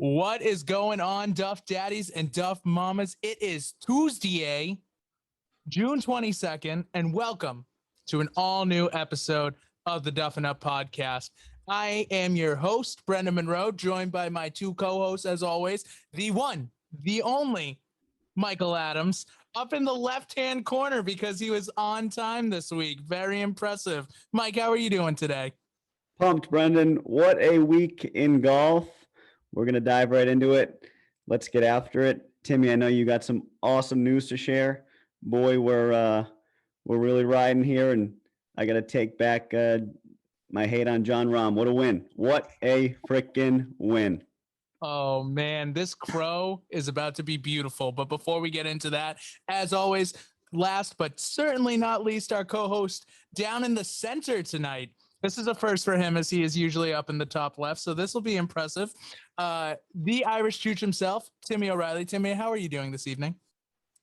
What is going on, Duff Daddies and Duff Mamas? It is Tuesday, June 22nd, and welcome to an all-new episode of the Duffin Up podcast. I am your host, Brendan Monroe, joined by my two co-hosts, as always, the one, the only, Michael Adams, up in the left-hand corner because he was on time this week. Very impressive. Mike, how are you doing today? Pumped, Brendan. What a week in golf. We're going to dive right into it. Let's get after it. Timmy, I know you got some awesome news to share. Boy, we're really riding here, and I got to take back my hate on Jon Rahm. What a win. What a freaking win. Oh, man, this crow is about to be beautiful. But before we get into that, as always, last but certainly not least, our co-host down in the center tonight. This is a first for him, as he is usually up in the top left, so this will be impressive. The Irish Chooch himself, Timmy O'Reilly. Timmy, how are you doing this evening?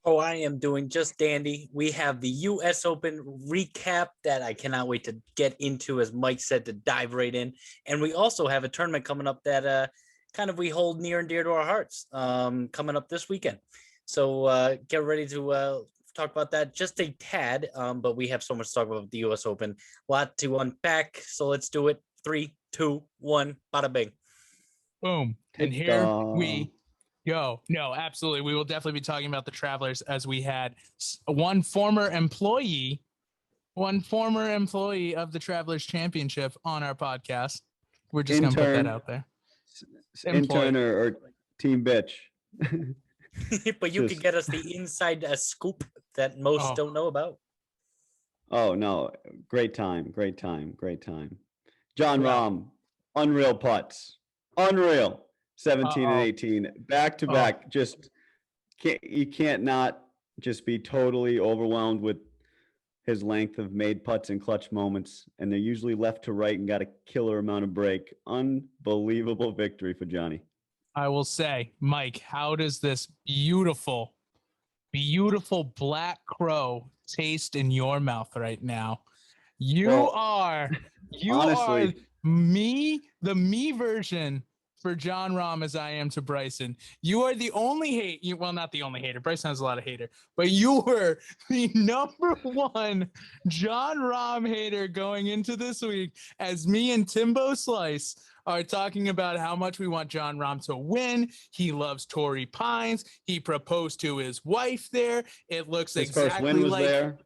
Oh, I am doing just dandy. We have the U.S. Open recap that I cannot wait to get into, as Mike said, to dive right in. And we also have a tournament coming up that kind of we hold near and dear to our hearts coming up this weekend. So get ready to talk about that just a tad, but we have so much to talk about the U.S. Open. A lot to unpack, so let's do it. 3, 2, 1, bada bing. Boom. And here we go. No, absolutely. We will definitely be talking about the Travelers, as we had one former employee of the Travelers Championship on our podcast. We're just going to put that out there. Intern or team bitch. But you could get us the inside scoop that most don't know about. Oh, no. Great time. Jon Rahm, unreal putts. Unreal. 17 and 18. Back to back. You can't not just be totally overwhelmed with his length of made putts and clutch moments. And they're usually left to right and got a killer amount of break. Unbelievable victory for Johnny. I will say, Mike, how does this beautiful black crow taste in your mouth right now? You are the me version for Jon Rahm as I am to Bryson. You are the only not the only hater. Bryson has a lot of hater, but you were the number one Jon Rahm hater going into this week, as me and Timbo Slice are talking about how much we want Jon Rahm to win. He loves Torrey Pines. He proposed to his wife there. It looks exactly like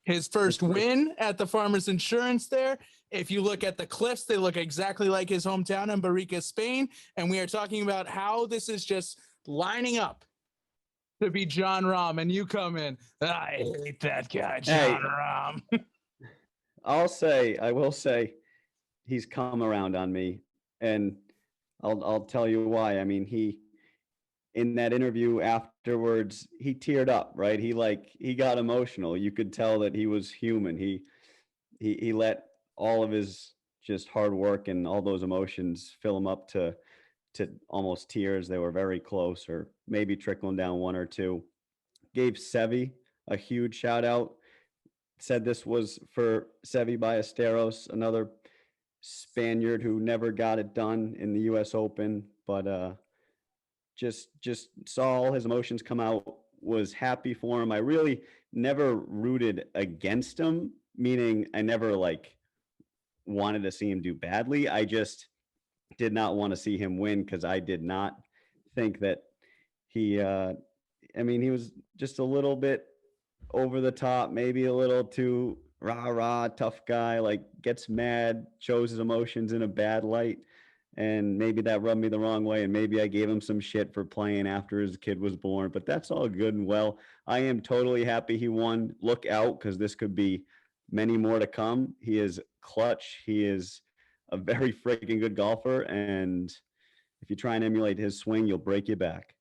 his first win at the Farmers Insurance there. If you look at the cliffs, they look exactly like his hometown in Barrica, Spain. And we are talking about how this is just lining up to be Jon Rahm. And you come in, I hate that guy, Jon Rahm. I will say he's come around on me. And I'll tell you why. I mean, he, in that interview afterwards, he teared up, right? He got emotional. You could tell that he was human. He let all of his just hard work and all those emotions fill him up to almost tears. They were very close, or maybe trickling down one or two. Gave Seve a huge shout out. Said this was for Seve Ballesteros, another Spaniard who never got it done in the U.S. Open, but just saw all his emotions come out, was happy for him. I really never rooted against him, meaning I never wanted to see him do badly. I just did not want to see him win, because I did not think that he was just a little bit over the top, maybe a little too rah, tough guy, gets mad, shows his emotions in a bad light. And maybe that rubbed me the wrong way. And maybe I gave him some shit for playing after his kid was born, but that's all good and well. I am totally happy he won. Look out, because this could be many more to come. He is clutch. He is a very freaking good golfer. And if you try and emulate his swing, you'll break your back.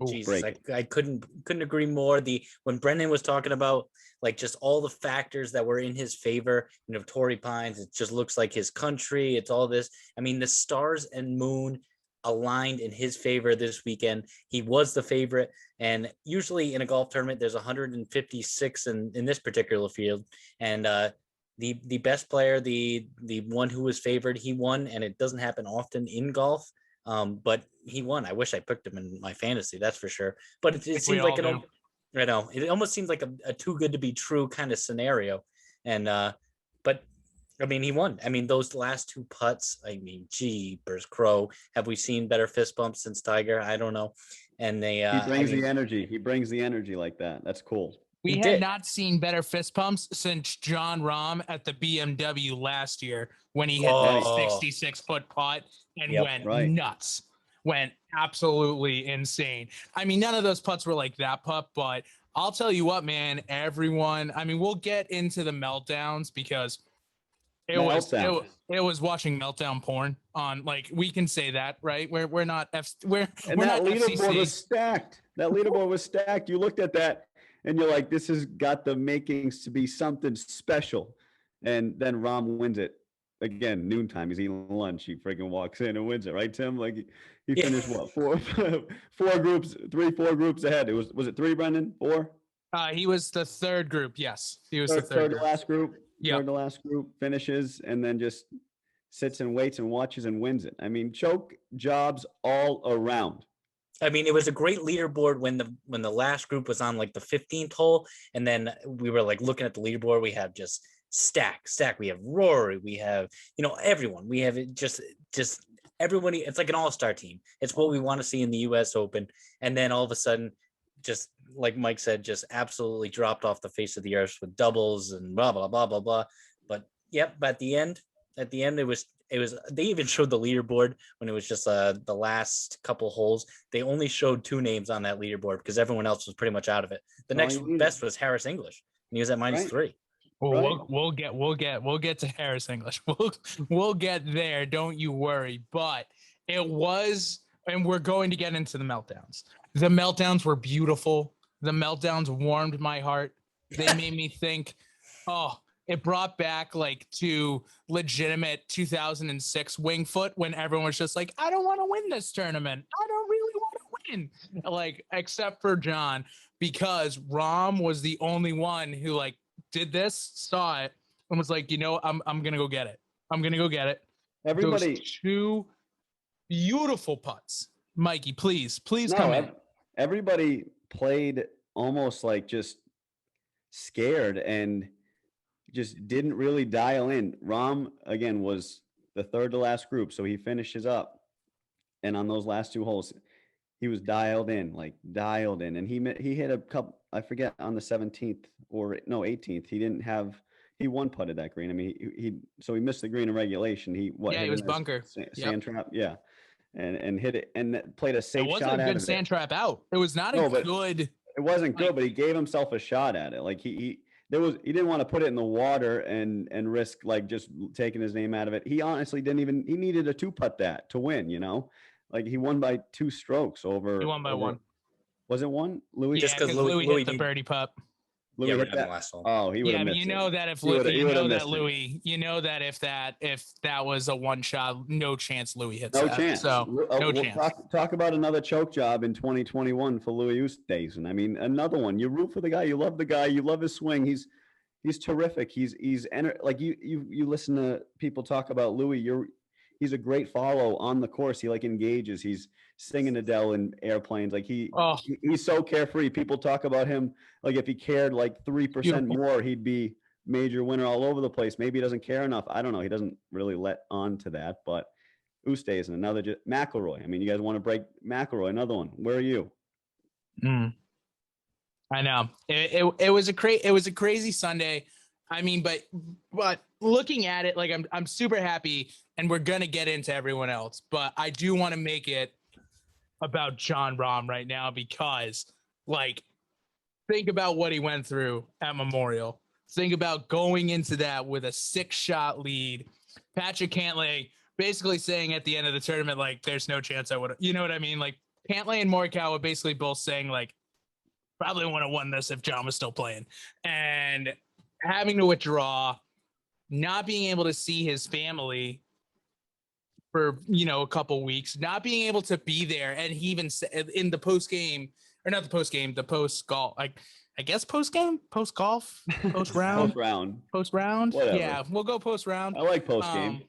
Jesus, I couldn't agree more. When Brendan was talking about just all the factors that were in his favor, Torrey Pines, it just looks like his country. It's all this. I mean, the stars and moon aligned in his favor this weekend. He was the favorite, and usually in a golf tournament, there's 156 in this particular field, and the best player, the one who was favored, he won, and it doesn't happen often in golf. But he won. I wish I picked him in my fantasy, that's for sure. But it seems like I know it almost seems like a too good to be true kind of scenario. And but I mean, he won. I mean, those last two putts, I mean, jeepers crow. Have we seen better fist bumps since Tiger? I don't know. And they he brings the energy. He brings the energy like that. That's cool. We had not seen better fist pumps since Jon Rahm at the BMW last year when he hit that 66-foot putt and went nuts. Went absolutely insane. I mean, none of those putts were like that putt, but I'll tell you what, man, everyone, I mean, we'll get into the meltdowns because it was watching meltdown porn on, like, we can say that, right? We're not that leaderboard FCC. was stacked. That leaderboard was stacked. You looked at that and you're like, this has got the makings to be something special. And then Rahm wins it again, noontime. He's eating lunch. He freaking walks in and wins it, right, Tim? Like he finished what, four groups ahead. Was it three, Brendan? Four? He was the third group. Yes, he was third to last group. Yeah, third to last group, finishes and then just sits and waits and watches and wins it. I mean, choke jobs all around. I mean, it was a great leaderboard when the last group was on like the 15th hole, and then we were like looking at the leaderboard. We have just stack. We have Rory. We have everyone. We have just everybody. It's like an all-star team. It's what we want to see in the U.S. Open. And then all of a sudden, just like Mike said, just absolutely dropped off the face of the earth with doubles and blah blah blah blah blah. But at the end, it was they even showed the leaderboard when it was just the last couple holes. They only showed two names on that leaderboard because everyone else was pretty much out of it. The next best was Harris English, and he was at -3. Well, we'll get to Harris English. We'll get there. Don't you worry. But it was, and we're going to get into the meltdowns. The meltdowns were beautiful. The meltdowns warmed my heart. They made me think, it brought back like to legitimate 2006 Winged Foot when everyone was just like, I don't want to win this tournament. I don't really want to win. Like, except for John, because Rahm was the only one who like did this, saw it, and was like, I'm gonna go get it. I'm gonna go get it. Everybody, those two beautiful putts. Mikey, please come in. Everybody played almost like just scared and just didn't really dial in. Rahm, again, was the third to last group, so he finishes up. And on those last two holes, he was dialed in. And he hit a couple, I forget, on the 17th or no, 18th. He one putted that green. I mean, he missed the green in regulation. He was bunker. Sand trap, yeah. And hit it and played a safe shot. It wasn't a good sand trap out. It was not good. It wasn't good, but he gave himself a shot at it. Like he didn't want to put it in the water and risk like just taking his name out of it. He honestly he needed a 2-putt that to win, like he won by 2 strokes over. He won by 1. Was it 1? Louis? Yeah, because Louis hit the birdie putt. Louis hit that last one. Oh, he would have missed it. That if if that was a one shot, no chance Louis hits that. Chance. So no chance. Talk about another choke job in 2021 for Louis Oosthuizen. I mean, another one. You root for the guy. You love the guy. You love his swing. He's terrific. He's like you listen to people talk about Louis. He's a great follow on the course. He like engages. He's singing Adele in airplanes. Like he's so carefree. People talk about him like if he cared like 3% more, he'd be major winner all over the place. Maybe he doesn't care enough. I don't know. He doesn't really let on to that. But Oosthuizen, another McIlroy. I mean, you guys want to break McIlroy? Another one. Where are you? I know it was a crazy Sunday. I mean, but looking at it, like I'm super happy, and we're gonna get into everyone else, but I do want to make it about Jon Rahm right now because, like, think about what he went through at Memorial. Think about going into that with a 6-shot lead. Patrick Cantlay basically saying at the end of the tournament, like, there's no chance I would. You know what I mean? Like, Cantlay and Morikawa were basically both saying, like, probably would have won this if Jon was still playing, and having to withdraw, not being able to see his family for, a couple weeks, not being able to be there. And he even said in the post game, or not the post game, the post golf. I guess post game, post golf, post round, post round. Whatever. Yeah, we'll go post round. I like post game.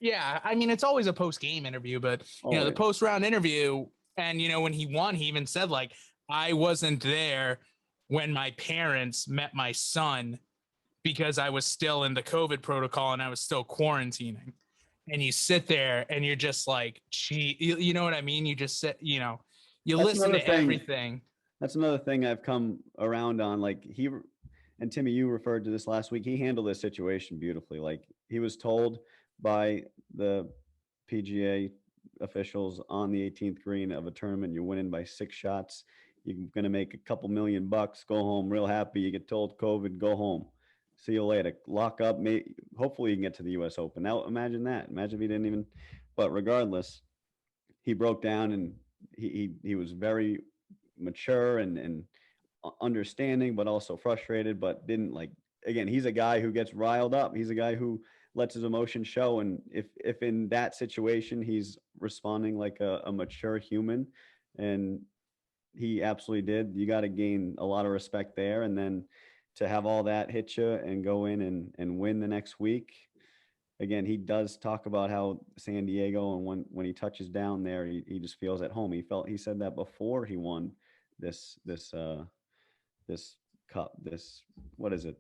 Yeah, I mean, it's always a post game interview, but the post round interview, and when he won, he even said like, I wasn't there when my parents met my son because I was still in the COVID protocol and I was still quarantining. And you sit there and you're just like, gee, you know what I mean? You just sit, you listen to everything. That's another thing I've come around on. Like and Timmy, you referred to this last week. He handled this situation beautifully. Like he was told by the PGA officials on the 18th green of a tournament, you're winning by 6 shots. You're going to make a couple $1 million, go home real happy. You get told COVID, go home. See you later. Lock up. Hopefully you can get to the U.S. Open. Now imagine that. Imagine if he didn't even. But regardless, he broke down and he was very mature and understanding, but also frustrated. But didn't again. He's a guy who gets riled up. He's a guy who lets his emotions show. And if in that situation he's responding like a mature human, and he absolutely did, you got to gain a lot of respect there. And then to have all that hit you and go in and win the next week. Again, he does talk about how San Diego, and when he touches down there, he just feels at home. He said that before he won this cup, what is it?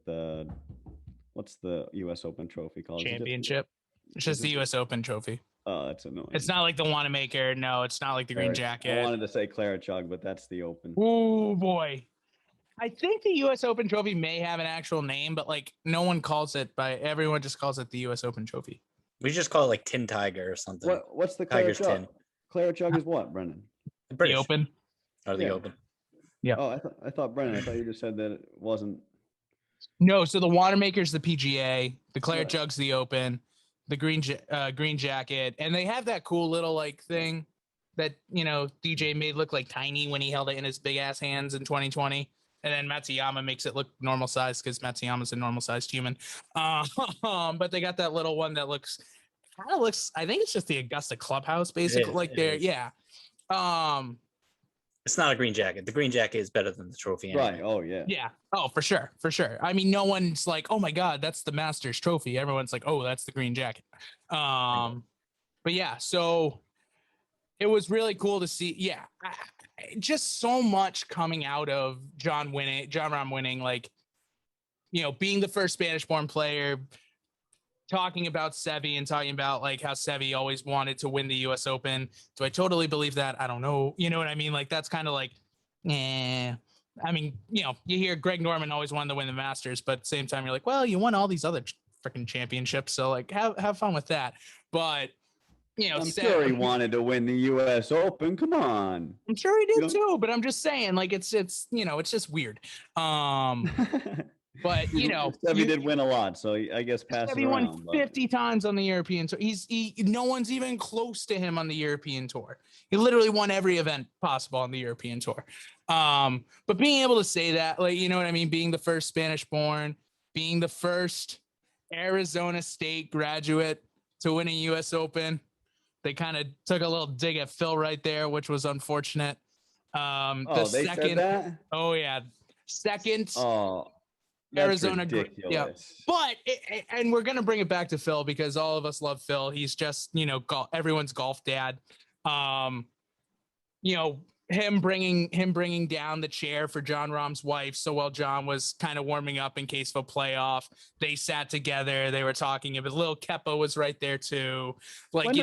What's the US Open trophy called? Championship. It's just the US Open trophy. Oh, that's annoying. It's not like the Wanamaker. No, it's not like the Green Jacket. I wanted to say Claret-Jug, but that's the Open. Oh boy. I think the U.S. Open Trophy may have an actual name, but no one calls it everyone just calls it the U.S. Open Trophy. We just call it like Tin Tiger or something. What's the Claret-Jug? Claret-Jug is what, Brendan? The Open. Or the Open. Yeah. Oh, I thought Brendan. I thought you just said that it wasn't. No, so the Wanamaker's the PGA, the Claret-Jug's the Open, the Green Jacket, and they have that cool little thing that DJ made look like tiny when he held it in his big ass hands in 2020. And then Matsuyama makes it look normal size because Matsuyama's a normal sized human. But they got that little one that looks, I think it's just the Augusta Clubhouse, basically. Yeah. It's not a Green Jacket. The Green Jacket is better than the trophy. Anyway. Right. Oh, yeah. Yeah. Oh, for sure. For sure. I mean, no one's like, oh my God, that's the Masters trophy. Everyone's like, oh, that's the Green Jacket. But yeah, so it was really cool to see. Yeah. Just so much coming out of Jon Rahm winning, being the first Spanish-born player, talking about Seve and talking about how Seve always wanted to win the U.S. Open. Do I totally believe that? I don't know. You know what I mean? That's kind of I mean, you hear Greg Norman always wanted to win the Masters, but at the same time, you're like, well, you won all these other freaking championships, so have fun with that. But I'm sure he wanted to win the U.S. Open. Come on. I'm sure he did too, but I'm just saying, it's it's just weird. But Seve did win a lot, so I guess pass it around. He won 50 times on the European tour. No one's even close to him on the European tour. He literally won every event possible on the European tour. But being able to say that, you know what I mean, being the first Spanish-born, being the first Arizona State graduate to win a U.S. Open. They kind of took a little dig at Phil right there, which was unfortunate. They said that? Oh, yeah. Second. Oh, Arizona. ridiculous. Yeah. But, and we're going to bring it back to Phil because all of us love Phil. He's just, everyone's golf dad. Him bringing down the chair for Jon Rahm's wife. So while Jon was kind of warming up in case of a playoff, they sat together. They were talking. But Lil Kepa was right there too. When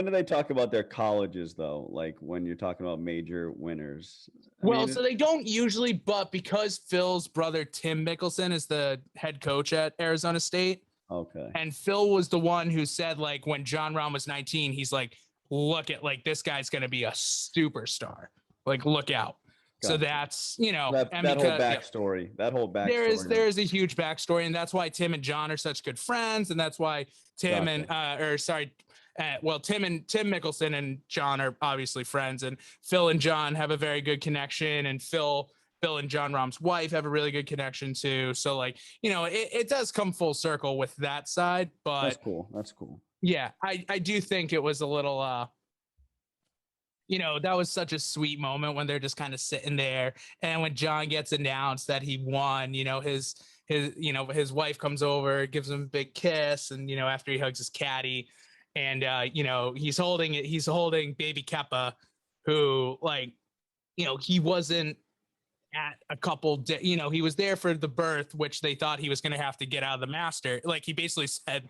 do they talk about their colleges though? When you're talking about major winners? So they don't usually, but because Phil's brother Tim Mickelson is the head coach at Arizona State. Okay. And Phil was the one who said when Jon Rahm was 19, he's like, look at this guy's going to be a superstar. Look out. Gotcha. So that's, that whole backstory, there is a huge backstory. And that's why Tim and Jon are such good friends. And that's why Tim and Tim Mickelson and Jon are obviously friends, and Phil and Jon have a very good connection, and Phil and Jon Rahm's wife have a really good connection too. So it does come full circle with that side, but that's cool. Yeah, I do think it was a little you know, that was such a sweet moment when they're just kind of sitting there. And when Jon gets announced that he won, you know, his wife comes over, gives him a big kiss. And, you know, after he hugs his caddy and, you know, he's holding baby Keppa, who, like, you know, he wasn't at a couple, you know, he was there for the birth, which they thought he was going to have to get out of the master. Like, he basically said,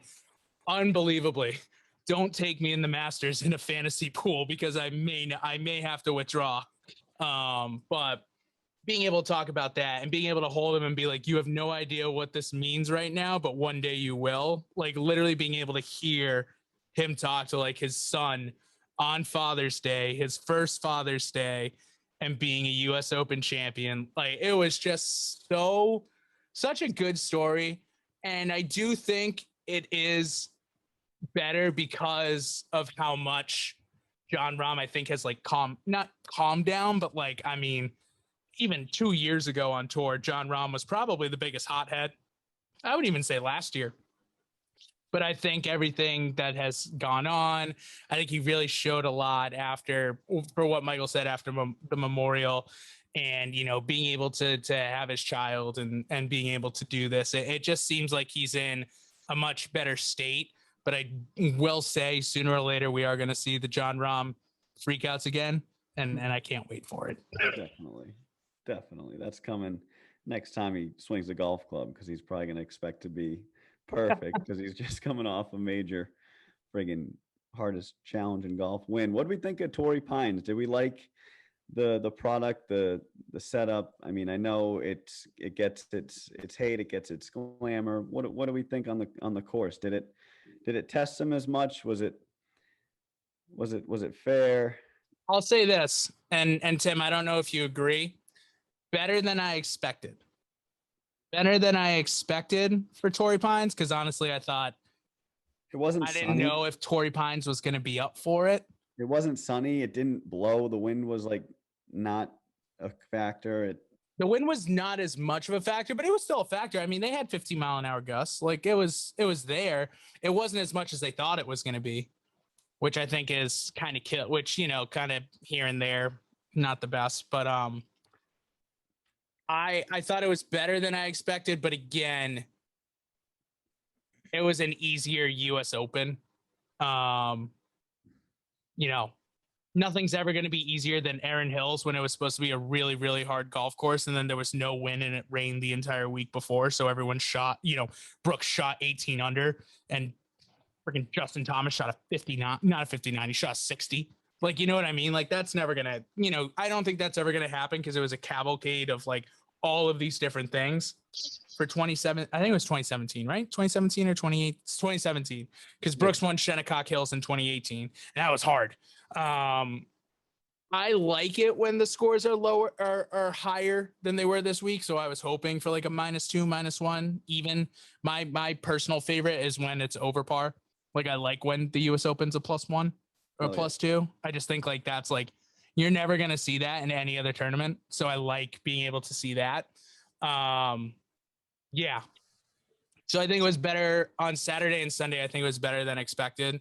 unbelievably, don't take me in the Masters in a fantasy pool because I may have to withdraw. But being able to talk about that and being able to hold him and be like, you have no idea what this means right now, but one day you will. Like, literally being able to hear him talk to like his son on Father's Day, his first Father's Day, and being a US Open champion. Like, it was just such a good story. And I do think it is better because of how much Jon Rahm, I think, has like not calmed down, but like, I mean, even 2 years ago on tour, Jon Rahm was probably the biggest hothead. I would even say last year. But I think everything that has gone on, I think he really showed a lot after, for what Michael said, after the memorial, and, you know, being able to have his child and being able to do this. It just seems like he's in a much better state. But I will say sooner or later we are going to see the Jon Rahm freakouts again, and I can't wait for it. Definitely. That's coming next time he swings the golf club, because he's probably going to expect to be perfect because he's just coming off a major friggin' hardest challenge in golf win. What do we think of Torrey Pines? Did we like the product, the setup? I mean, I know it gets its hate, it gets its glamour. What do we think on the course? Did it test him as much? Was it fair? I'll say this, and Tim, I don't know if you agree. Better than I expected. Better than I expected for Torrey Pines, because honestly, I thought I didn't know if Torrey Pines was going to be up for it. It wasn't sunny. It didn't blow. The wind was like not a factor. The wind was not as much of a factor, but it was still a factor. I mean, they had 15-mile-an-hour gusts. Like, it was there. It wasn't as much as they thought it was going to be, which I think is kind of which, you know, kind of here and there, not the best. But I thought it was better than I expected. But again, it was an easier US Open. You know, nothing's ever going to be easier than Erin Hills when it was supposed to be a really, really hard golf course. And then there was no wind and it rained the entire week before. So everyone shot, you know, Brooks shot 18 under and freaking Justin Thomas shot a 59, not a 59. He shot a 60. Like, you know what I mean? Like, that's never going to, you know, I don't think that's ever going to happen because it was a cavalcade of like all of these different things for 27. I think it was 2017, right? 2017 or 28, 2017. Because Brooks won Shinnecock Hills in 2018. And that was hard. I like it when the scores are lower or higher than they were this week. So I was hoping for like a -2, -1, even. My personal favorite is when it's over par. Like, I like when the US Open's a +1 or +2. I just think like that's like, you're never gonna see that in any other tournament. So I like being able to see that. Yeah. So I think it was better on Saturday and Sunday. I think it was better than expected.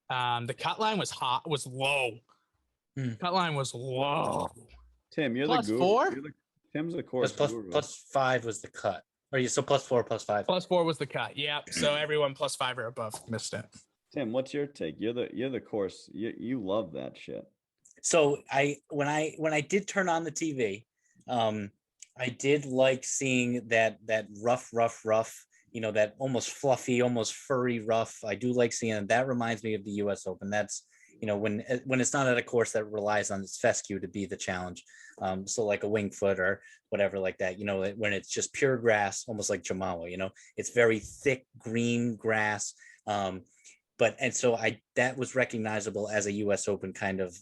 The cut line was low. Cut line was low. Tim, you're plus the guru. 4. Tim's the course guru. +5 was the cut. Or you so +4, +5. +4 was the cut. Yeah. So everyone +5 or above missed it. Tim, what's your take? You're the course. You love that shit. So when I did turn on the TV, I did like seeing that rough, you know, that almost fluffy, almost furry rough. I do like seeing it. That reminds me of the US Open. That's, you know, when it's not at a course that relies on its fescue to be the challenge. So like a Winged Foot or whatever like that, you know, when it's just pure grass, almost like Jamala, you know, it's very thick green grass. So that was recognizable as a US Open kind of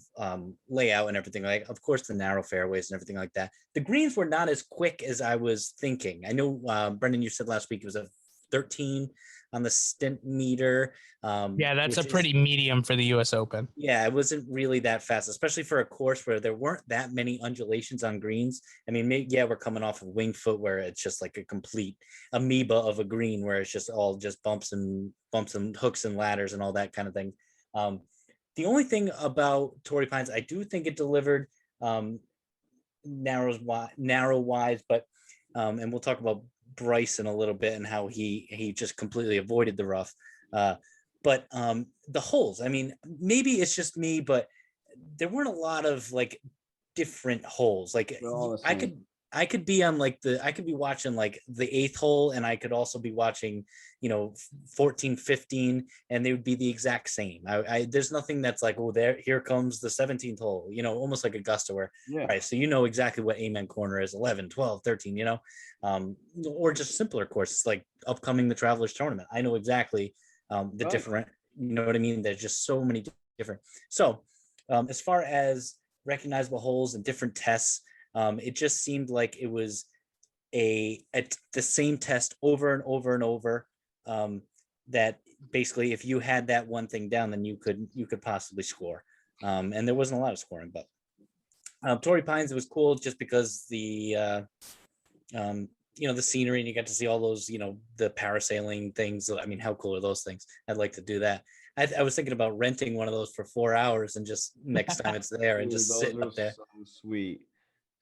layout and everything. Like, of course, the narrow fairways and everything like that. The greens were not as quick as I was thinking. I know, Brendan, you said last week it was a 13 on the stint meter. Yeah, that's a pretty medium for the US Open. Yeah, it wasn't really that fast, especially for a course where there weren't that many undulations on greens. I mean, we're coming off of Winged Foot where it's just like a complete amoeba of a green where it's just all just bumps and hooks and ladders and all that kind of thing. The only thing about Torrey Pines, I do think it delivered narrow wise, but and we'll talk about Bryson a little bit and how he just completely avoided the rough. But the holes, I mean, maybe it's just me, but there weren't a lot of like different holes. Like I could be on like I could be watching like the 8th hole, and I could also be watching, 14, 15, and they would be the exact same. There's nothing that's like, oh, here comes the 17th hole, almost like Augusta where, right. So exactly what Amen Corner is, 11, 12, 13, or just simpler courses like upcoming the Travelers Tournament. I know exactly the different, you know what I mean? There's just so many different. So as far as recognizable holes and different tests, it just seemed like it was the same test over and over and over. That basically, if you had that one thing down, then you could possibly score. And there wasn't a lot of scoring, but Torrey Pines, it was cool just because the scenery, and you got to see all those, the parasailing things. I mean, how cool are those things? I'd like to do that. I was thinking about renting one of those for 4 hours and just next time it's there and just sitting up there. So sweet.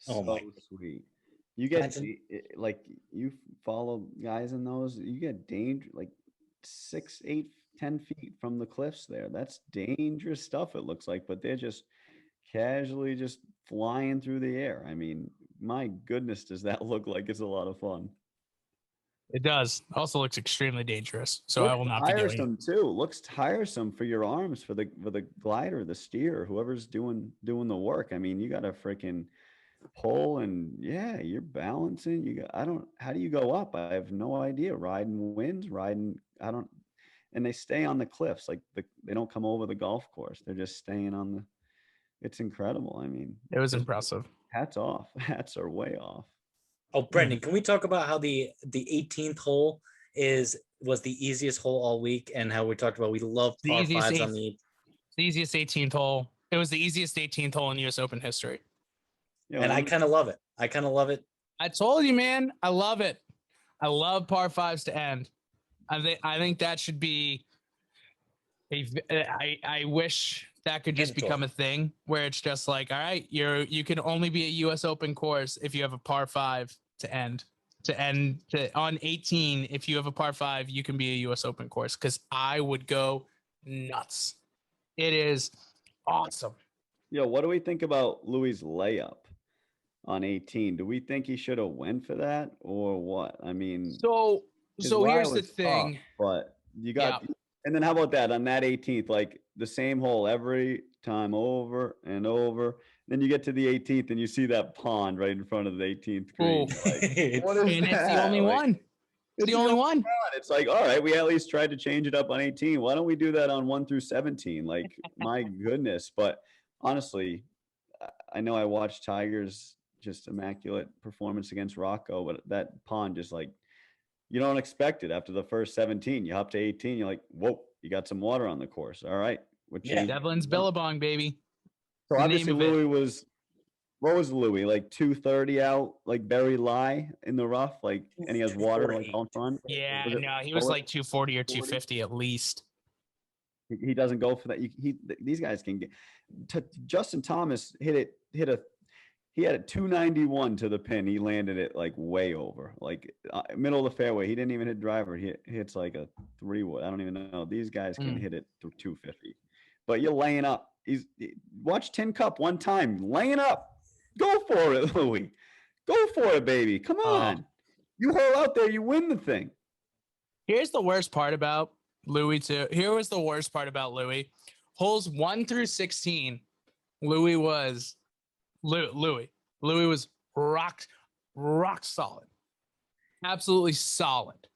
Oh my sweet. You get like you follow guys in those, you get danger like 6, 8, 10 feet from the cliffs there. That's dangerous stuff, it looks like, but they're just casually just flying through the air. I mean, my goodness, does that look like it's a lot of fun? It does. Also looks extremely dangerous. So I will not be doing it. Tiresome too. Looks tiresome for your arms, for the glider, the steer, whoever's doing the work. I mean, you got to freaking pull, and yeah, you're balancing. How do you go up? I have no idea. Riding winds, and they stay on the cliffs. Like they don't come over the golf course. They're just staying on the. It's incredible. I mean, it was impressive. Hats off. Hats are way off. Oh, Brendan, can we talk about how the 18th hole was the easiest hole all week, and how we talked about we love par fives on the easiest 18th hole. It was the easiest 18th hole in U.S. Open history. And I kind of love it. I told you, man. I love it. I love par fives to end. I think that should be I wish that could just become a thing where it's just like, all right, you can only be a U.S. Open course if you have a par 5 to end. On 18, if you have a par 5, you can be a U.S. Open course, because I would go nuts. It is awesome. Yo, what do we think about Louis' layup on 18? Do we think he should have went for that, or what? I mean, so here's the thing. Tough, but you got, and then how about that on that 18th, like the same hole every time over and over. Then you get to the 18th and you see that pond right in front of the 18th green. Like, what is and that? It's the only one. It's the only one. It's like, all right, we at least tried to change it up on 18. Why don't we do that on 1 through 17? Like, my goodness. But honestly, I know I watched Tiger's just immaculate performance against Rocco, but that pond just like, you don't expect it after the first 17. You hop to 18, you're like, whoa, you got some water on the course. All right. Devlin's Billabong, baby. So obviously Louis what was Louis? Like 230 out, like buried lie in the rough, like, and he has water like on front. Yeah, no, he was like 240 or 250 at least. He doesn't go for that. These guys can get. Justin Thomas he had a 291 to the pin. He landed it like way over, like middle of the fairway. He didn't even hit driver. He hits like a 3-wood. I don't even know. These guys can hit it to 250, but you're laying up. Watch Tin Cup one time, laying up. Go for it, Louis. Go for it, baby. Come on. You hole out there, you win the thing. Here's the worst part about Louis too. Here was the worst part about Louis. Holes 1 through 16, Louis was rock solid. Absolutely solid.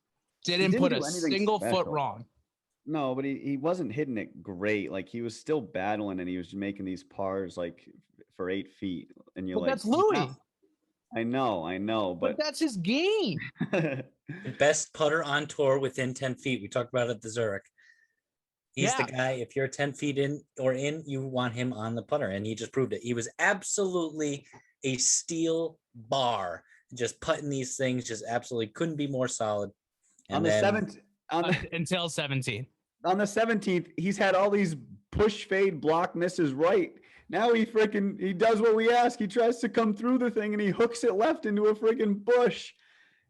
Didn't put a single foot wrong. No, but he wasn't hitting it great. Like, he was still battling, and he was making these pars like for 8 feet. And you're like, that's Louis. I know, but that's his game. The best putter on tour within 10 feet. We talked about it at the Zurich. He's the guy. If you're 10 feet in, you want him on the putter, and he just proved it. He was absolutely a steel bar, just putting these things. Just absolutely couldn't be more solid. And on the 17th, until 17. On the 17th, he's had all these push fade block misses right. Now he does what we ask. He tries to come through the thing and he hooks it left into a freaking bush.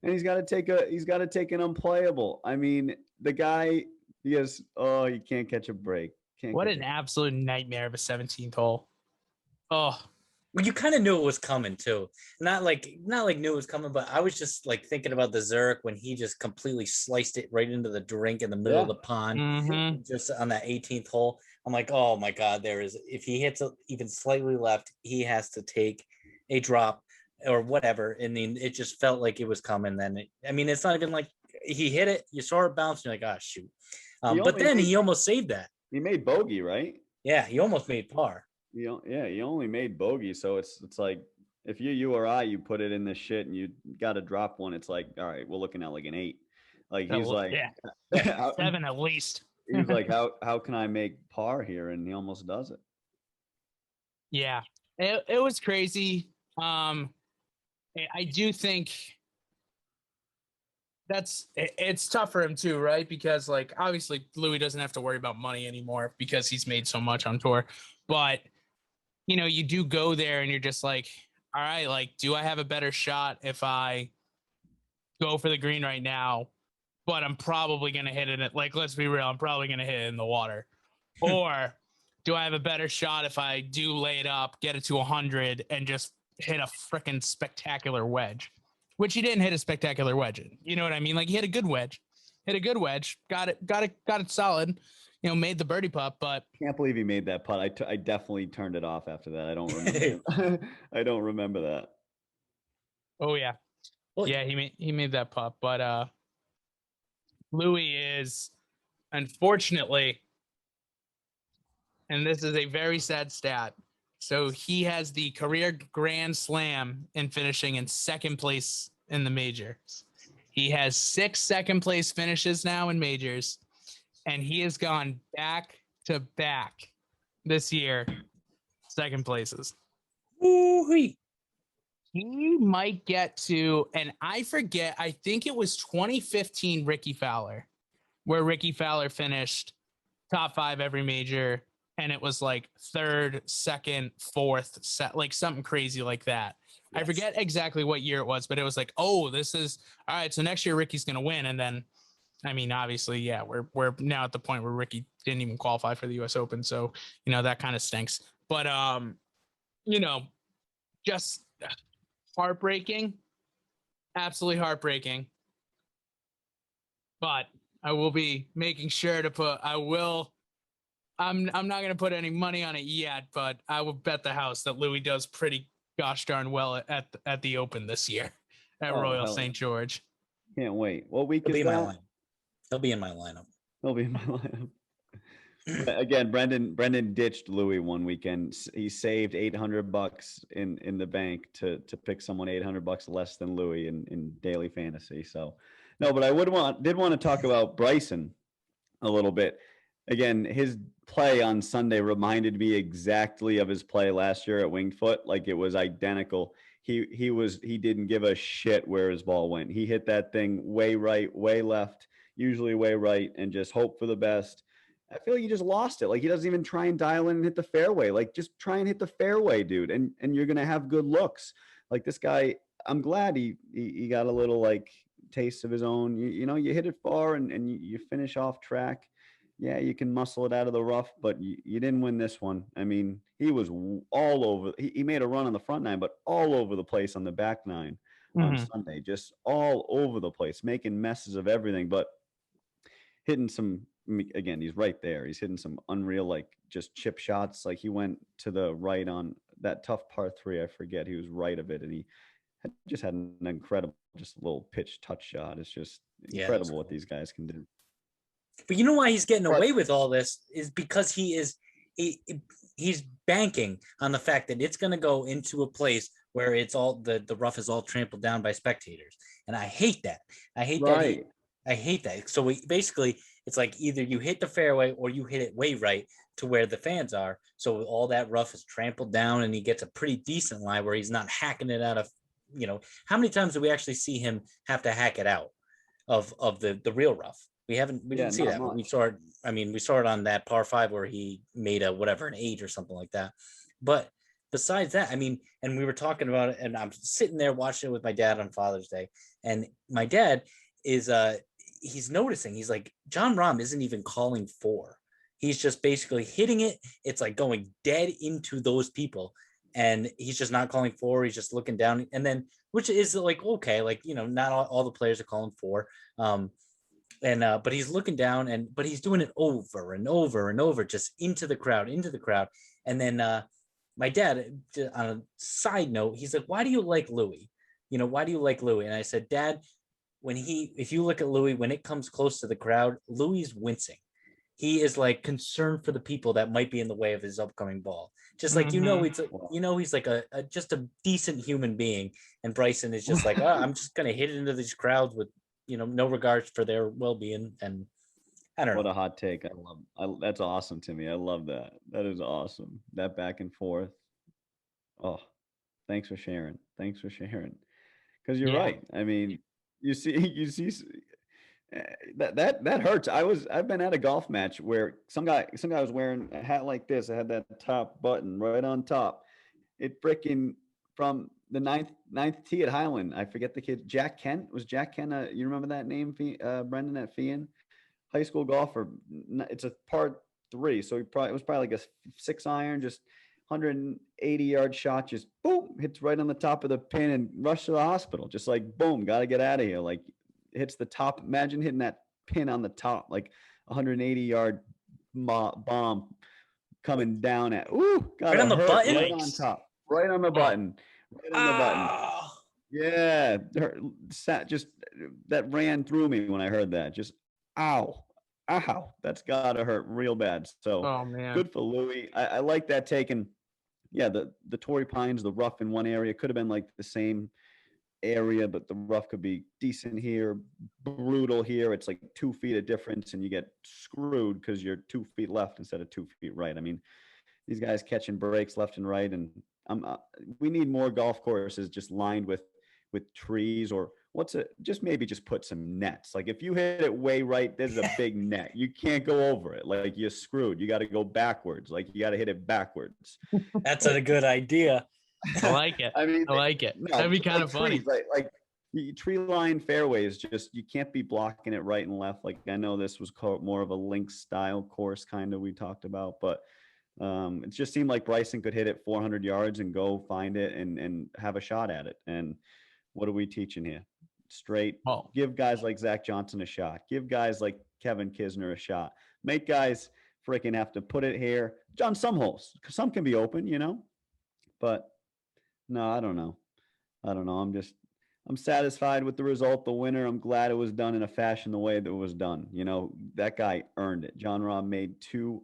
And he's got to take an unplayable. I mean, the guy, he can't catch a break. What an absolute nightmare of a 17th hole. Oh, well, you kind of knew it was coming too. Not like knew it was coming, but I was just like thinking about the Zurich when he just completely sliced it right into the drink in the middle of the pond, just on that 18th hole. I'm like, oh my God, if he hits even slightly left, he has to take a drop or whatever. And then it just felt like it was coming. Then it's not even like he hit it, you saw it bounce, and you're like, oh shoot. But then he almost saved that. He made bogey, right? Yeah, he almost made par. He only made bogey. So it's like if you or I, you put it in this shit and you got to drop one, it's like, all right, we're looking at like an 8. Like he's like, 7 at least. He's like, how can I make par here? And he almost does it. Yeah, it was crazy. I do think it's tough for him too, right? Because like obviously Louis doesn't have to worry about money anymore because he's made so much on tour. But you do go there and you're just like, all right, like, do I have a better shot if I go for the green right now? But I'm probably gonna hit it. Like, let's be real, I'm probably gonna hit it in the water. Or do I have a better shot if I do lay it up, get it to 100, and just hit a freaking spectacular wedge? Which he didn't hit a spectacular wedge in. You know what I mean? Like he hit a good wedge, got it solid. Made the birdie putt, but can't believe he made that putt. I definitely turned it off after that. I don't remember. I don't remember that. Oh yeah, yeah. He made that putt, but Louis is unfortunately, and this is a very sad stat. So he has the career Grand Slam in finishing in second place in the majors. He has 6 second place finishes now in majors, and he has gone back to back this year, second places. Ooh-wee. He might get to, and I forget, I think it was 2015 Ricky Fowler, where Ricky Fowler finished top 5 every major. And it was like 3rd, 2nd, 4th, set, like something crazy like that. Yes. I forget exactly what year it was, but it was like, oh, this is all right. So next year Ricky's going to win. And then, obviously, yeah, we're now at the point where Ricky didn't even qualify for the US Open. So, that kind of stinks, but, just heartbreaking, absolutely heartbreaking. But I will be making sure to I'm not going to put any money on it yet, but I will bet the house that Louis does pretty gosh darn well at the Open this year at Royal St. George. Can't wait. What week is that? He'll be in my lineup. He'll be in my lineup. Again, Brendan ditched Louis one weekend. He saved $800 in the bank to pick someone $800 less than Louis in daily fantasy. So no, but I did want to talk about Bryson a little bit. Again, his play on Sunday reminded me exactly of his play last year at Winged Foot. Like it was identical. He didn't give a shit where his ball went. He hit that thing way right, way left, usually way right, and just hope for the best. I feel like he just lost it. Like he doesn't even try and dial in and hit the fairway. Like just try and hit the fairway, dude, and you're gonna have good looks. Like this guy, I'm glad he got a little like taste of his own. You hit it far and you finish off track. Yeah, you can muscle it out of the rough, but you didn't win this one. I mean, he was all over. He made a run on the front 9, but all over the place on the back 9 on Sunday. Just all over the place, making messes of everything, but hitting some, again, he's right there. He's hitting some unreal, like, just chip shots. Like, he went to the right on that tough par 3. I forget. He was right of it, and he just had an incredible, just a little pitch touch shot. It's just incredible what these guys can do. But you know why he's getting away with all this is because he's banking on the fact that it's going to go into a place where it's all the rough is all trampled down by spectators. And I hate that. I hate that. So basically it's like either you hit the fairway or you hit it way right to where the fans are. So all that rough is trampled down and he gets a pretty decent line where he's not hacking it out of, how many times do we actually see him have to hack it out of the real rough? We didn't see not that, but we much. saw it. I mean, we saw it on that par 5 where he made an 8 or something like that. But besides that, I mean, and we were talking about it, and I'm sitting there watching it with my dad on Father's Day, and my dad is he's noticing, he's like, Jon Rahm isn't even calling 4. He's just basically hitting it. It's like going dead into those people. And he's just not calling 4. He's just looking down. And then, which is like, okay, like, not all the players are calling 4. But he's looking down, but he's doing it over and over and over, just into the crowd. And then my dad, on a side note, he's like, why do you like Louis? Why do you like Louis? And I said, Dad, if you look at Louis, when it comes close to the crowd, Louis wincing. He is like concerned for the people that might be in the way of his upcoming ball. Just like, he's like a just a decent human being. And Bryson is just like, I'm just going to hit it into these crowds with, no regards for their well-being. And I don't know. What a hot take. That's awesome to me. I love that. That is awesome. That back and forth. Oh, thanks for sharing. Because you're right. I mean, you see that hurts. I've been at a golf match where some guy was wearing a hat like this. It had that top button right on top. It freaking from the ninth tee at Highland. I forget the kid. Jack Kent. Was Jack Kent? You remember that name, Brendan, at Fian? High school golfer. It's a par 3, so it was probably like a 6-iron, just 180-yard shot, just boom, hits right on the top of the pin and rush to the hospital. Just like boom, got to get out of here. Like hits the top. Imagine hitting that pin on the top, like 180-yard bomb coming down at right on the button, right on top, right on the button, right on the button. Yeah, just that ran through me when I heard that. Just ow, that's gotta hurt real bad. So good for Louis. I like that taken. Yeah, the Torrey Pines, the rough in one area could have been like the same area, but the rough could be decent here, brutal here. It's like 2 feet of difference, and you get screwed because you're 2 feet left instead of 2 feet right. I mean, these guys catching breaks left and right, and we need more golf courses just lined with trees, or just put some nets. Like if you hit it way right, there's a big net. You can't go over it. Like you're screwed. You got to go backwards. Like you got to hit it backwards. That's a good idea. I like it. I like it. No, that'd be kind of funny. Like tree line fairways, just you can't be blocking it right and left. Like I know this was more of a link style course, kind of we talked about, but it just seemed like Bryson could hit it 400 yards and go find it and have a shot at it. And what are we teaching here? Straight. Give guys like Zach Johnson a shot. Give guys like Kevin Kisner a shot. Make guys freaking have to put it here. On some holes, because some can be open, But no, I don't know. I'm satisfied with the result, the winner. I'm glad it was done in a fashion the way that it was done. That guy earned it. Jon Rahm made 2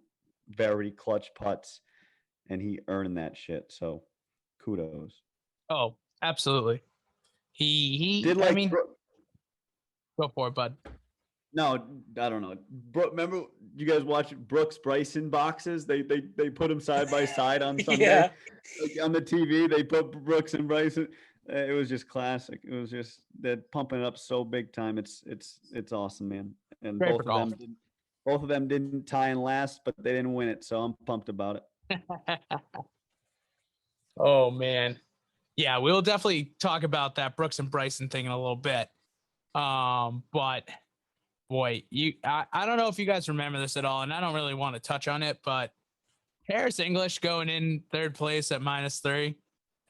very clutch putts, and he earned that shit. So kudos. Oh, absolutely. He did go for it, bud. No, I don't know. Remember you guys watch Brooks Bryson boxes? They put them side by side on Sunday. Yeah. Like on the TV, they put Brooks and Bryson. It was just classic. It was just they're pumping it up so big time. It's awesome, man. And both of them didn't tie in last, but they didn't win it, so I'm pumped about it. Oh man. Yeah, we'll definitely talk about that Brooks and Bryson thing in a little bit. But boy, I don't know if you guys remember this at all, and I don't really want to touch on it, but Harris English going in 3rd place at -3,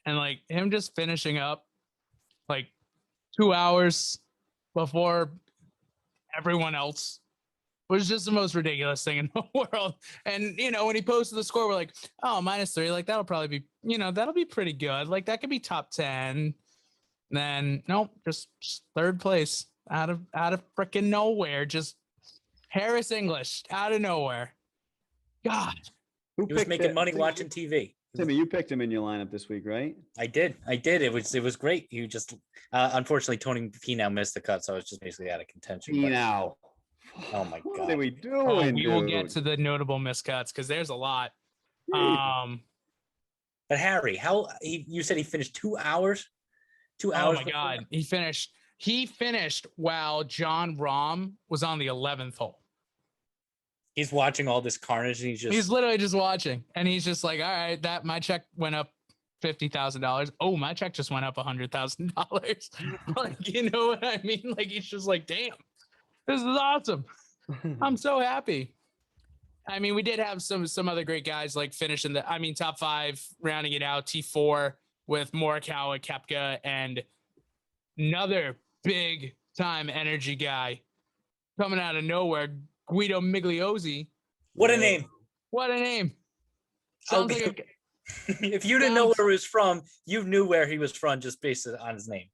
and like him just finishing up like 2 hours before everyone else was just the most ridiculous thing in the world. And, when he posted the score, we're like, oh, -3, like that'll probably be, that'll be pretty good. Like that could be top 10. Then nope, just 3rd place out of freaking nowhere. Just Harris English out of nowhere. God. He was making money watching TV. Timmy, you picked him in your lineup this week, right? I did. It was great. You just unfortunately Tony Finau missed the cut, so I was just basically out of contention. Finau. Oh my God. What are we doing? We will get to the notable miscuts because there's a lot. But Harry, you said he finished 2 hours? 2 hours. Oh my God. He finished He finished while Jon Rahm was on the 11th hole. He's watching all this carnage and he's literally just watching. And he's just like, all right, that my check went up $50,000. Oh, my check just went up $100,000. Like, you know what I mean? Like, he's just like, damn, this is awesome. I'm so happy. I mean, we did have some other great guys like finishing top 5, rounding it out. T4 with Morikawa, Koepka, and another big time energy guy coming out of nowhere, Guido Migliozzi. What a name! What a name! Sounds like if you didn't know where he was from, you knew where he was from just based on his name.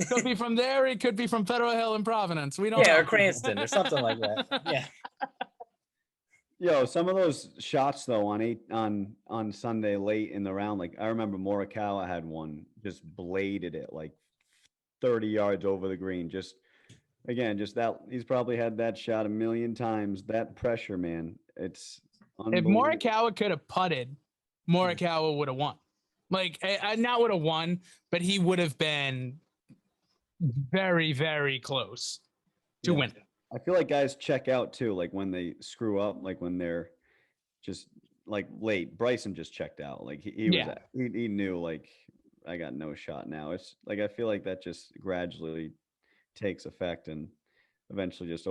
Could be from there. It could be from Federal Hill in Providence. We don't know. Or Cranston or something like that. Yeah. Yo, some of those shots though on Sunday late in the round, like I remember Morikawa had one, just bladed it like 30 yards over the green. Just that he's probably had that shot a million times. That pressure, man, it's if Morikawa could have putted, Morikawa would have won. Like, not would have won, but he would have been very, very close to win. I feel like guys check out too, like when they screw up, like when they're just like late. Bryson just checked out. Like he knew, like, I got no shot now. It's like I feel like that just gradually takes effect and eventually just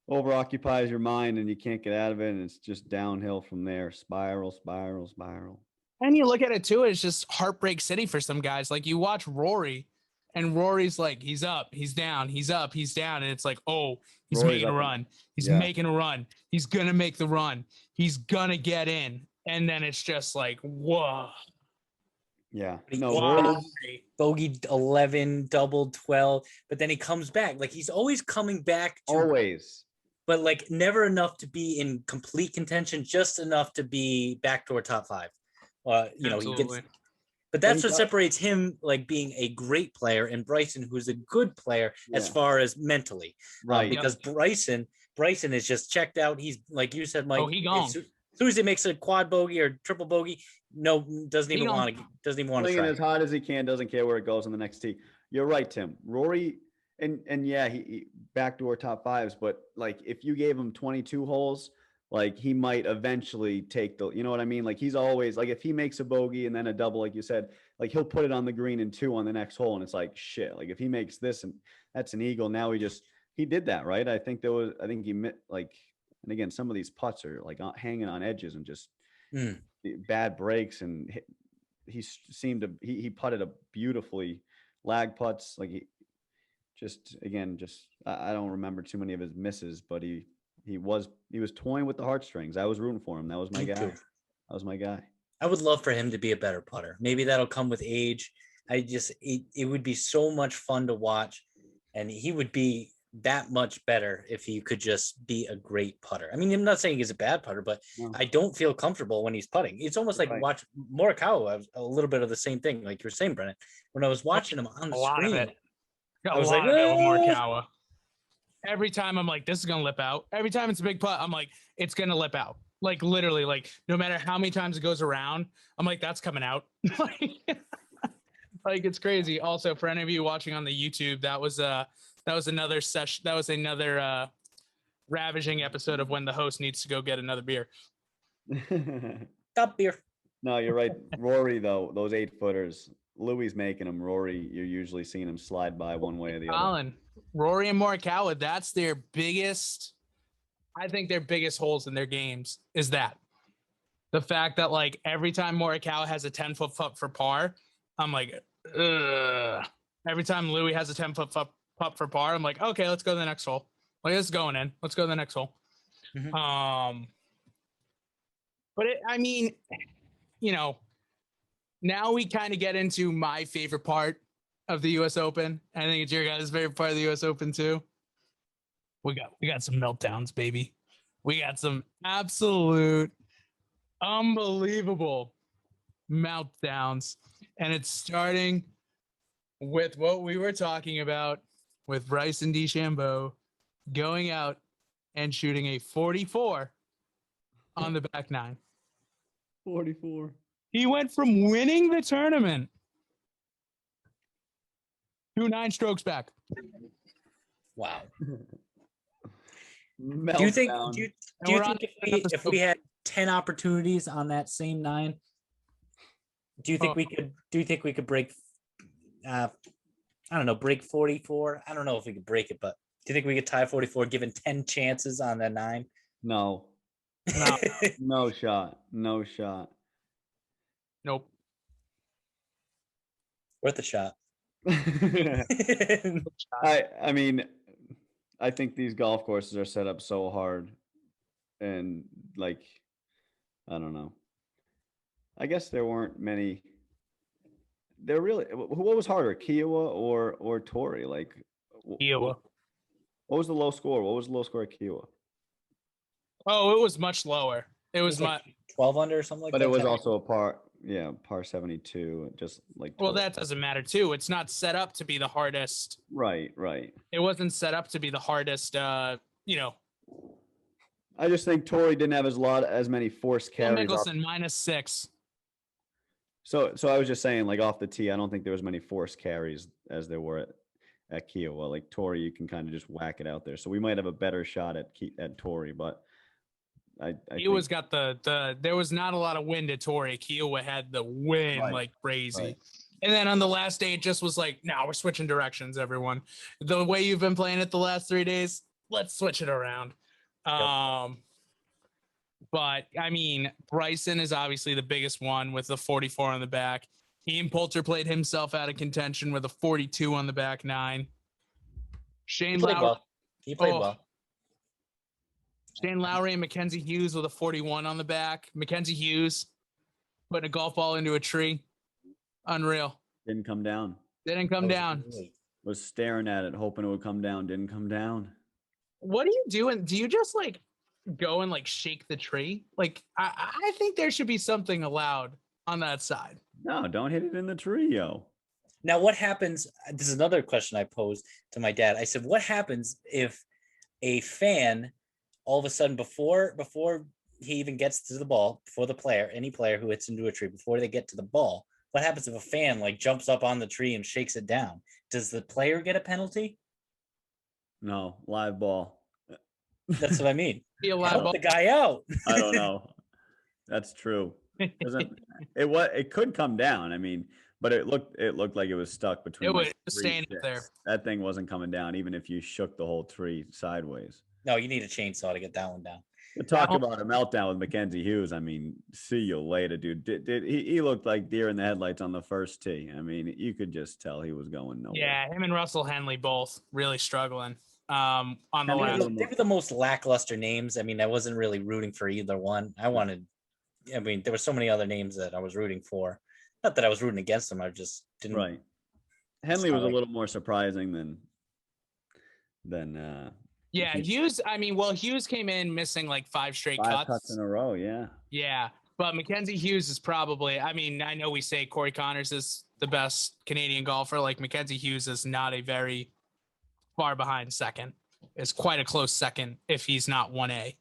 overoccupies your mind and you can't get out of it, and it's just downhill from there. Spiral. And you look at it too, it's just heartbreak city for some guys. Like you watch Rory, and Rory's like, he's up, he's down, he's up, he's down, and it's like, oh, he's Rory's making a run, he's making a run, he's gonna make the run, he's gonna get in, and then it's just like, whoa. Yeah. No, bogey 11, double 12, but then he comes back. Like he's always coming back. But like never enough to be in complete contention, just enough to be backdoor top 5. He gets. But that's what separates him, like being a great player, and Bryson, who's a good player as far as mentally, right? Because Bryson is just checked out. He's like you said, Mike. Oh, he gone. As soon as he makes a quad bogey or triple bogey, doesn't even want to try. As hard as he can, doesn't care where it goes on the next tee. You're right, Tim. Rory, and he backdoor top 5s, but like if you gave him 22 holes, like he might eventually take you know what I mean? Like he's always like, if he makes a bogey and then a double, like you said, like he'll put it on the green and 2 on the next hole, and it's like shit. Like if he makes this and that's an eagle, now he did that, right? I think he like. And again, some of these putts are like hanging on edges and just bad breaks. And he putted a beautifully lag putts. Like I don't remember too many of his misses, but he was toying with the heartstrings. I was rooting for him. That was my guy. I would love for him to be a better putter. Maybe that'll come with age. It would be so much fun to watch, and he would be that much better if he could just be a great putter. I mean, I'm not saying he's a bad putter, but I don't feel comfortable when he's putting. It's almost like watch Morikawa, a little bit of the same thing, like you're saying, Brennan. When I was watching him on the screen, I was like, Morikawa. Every time I'm like, this is gonna lip out. Every time it's a big putt, I'm like, it's gonna lip out. Like literally, like no matter how many times it goes around, I'm like, that's coming out. Like it's crazy. Also, for any of you watching on the YouTube, that was another session. That was another ravaging episode of when the host needs to go get another beer. Top beer. No, you're right. Rory, though, those 8-footers, Louis making them. Rory, you're usually seeing him slide by one way or the other. Rory and Morikawa, that's their biggest. I think their biggest holes in their games is that the fact that like every time Morikawa has a 10-foot putt for par, I'm like, ugh. Every time Louis has a 10-foot putt for par, I'm like, okay, let's go to the next hole. Like, it's going in. Let's go to the next hole. Mm-hmm. But now we kind of get into my favorite part of the U.S. Open. I think it's your guys' favorite part of the U.S. Open too. We got some meltdowns, baby. We got some absolute unbelievable meltdowns, and it's starting with what we were talking about with Bryson DeChambeau going out and shooting a 44 on the back nine. 44. He went from winning the tournament 2 9 strokes back. Wow. Meltdown. Do you think? Do you we're on think the if we had 10 opportunities on that same 9, do you think we could? Do you think we could break? I don't know, break 44. I don't know if we could break it, but do you think we could tie 44 given 10 chances on that 9? No. No. No shot. No shot. Nope. Worth a shot. I mean, I think these golf courses are set up so hard, and like, I don't know. I guess there weren't many. There really. What was harder, Kiowa or Torrey? Like, Kiowa. What was the low score? What was the low score at Kiowa? Oh, it was much lower. It was like 12 under or something like but that. But it was also a par 72, just like. Well, that doesn't matter too. It's not set up to be the hardest. Right. It wasn't set up to be the hardest. I just think Torrey didn't have as many forced carries. Mickelson -6. So I was just saying, like off the tee, I don't think there was many forced carries as there were at Kiowa. Like Torrey, you can kind of just whack it out there. So we might have a better shot at Torrey, but Kiowa's got there was not a lot of wind at Torrey. Kiowa had the wind like crazy. Right. And then on the last day, it just was like, no, we're switching directions, everyone. The way you've been playing it the last 3 days, let's switch it around. Yep. But I mean, Bryson is obviously the biggest one with the 44 on the back. Ian Poulter played himself out of contention with a 42 on the back 9. Shane Lowry. He played well. Shane Lowry and Mackenzie Hughes with a 41 on the back. Mackenzie Hughes putting a golf ball into a tree. Unreal. Didn't come down. Didn't come down. Was staring at it, hoping it would come down. Didn't come down. What are you doing? Do you just like go and like shake the tree? Like I think there should be something allowed on that side. No, don't hit it in the tree, yo. Now, what happens? This is another question I posed to my dad. I said, what happens if a fan all of a sudden before he even gets to the ball, before the player, any player who hits into a tree, before they get to the ball, what happens if a fan like jumps up on the tree and shakes it down? Does the player get a penalty? No, live ball. That's what I mean. Help the guy out. I don't know. That's true. It could come down. I mean, but it looked like it was stuck between. It was staying up there. That thing wasn't coming down, even if you shook the whole tree sideways. No, you need a chainsaw to get that one down. Talk about a meltdown with Mackenzie Hughes. I mean, see you later, dude. He looked like deer in the headlights on the first tee. I mean, you could just tell he was going nowhere. Yeah, him and Russell Henley both really struggling. On the last, they were the most lackluster names. I mean, I wasn't really rooting for either one. I mean, there were so many other names that I was rooting for. Not that I was rooting against them. I just didn't. Right. Henley was a little more surprising than. Yeah, Hughes. I mean, Hughes came in missing like 5 straight cuts in a row. Yeah. Yeah, but Mackenzie Hughes is probably. I mean, I know we say Corey Connors is the best Canadian golfer. Like Mackenzie Hughes is not a very far behind second. It's quite a close second if he's not 1A.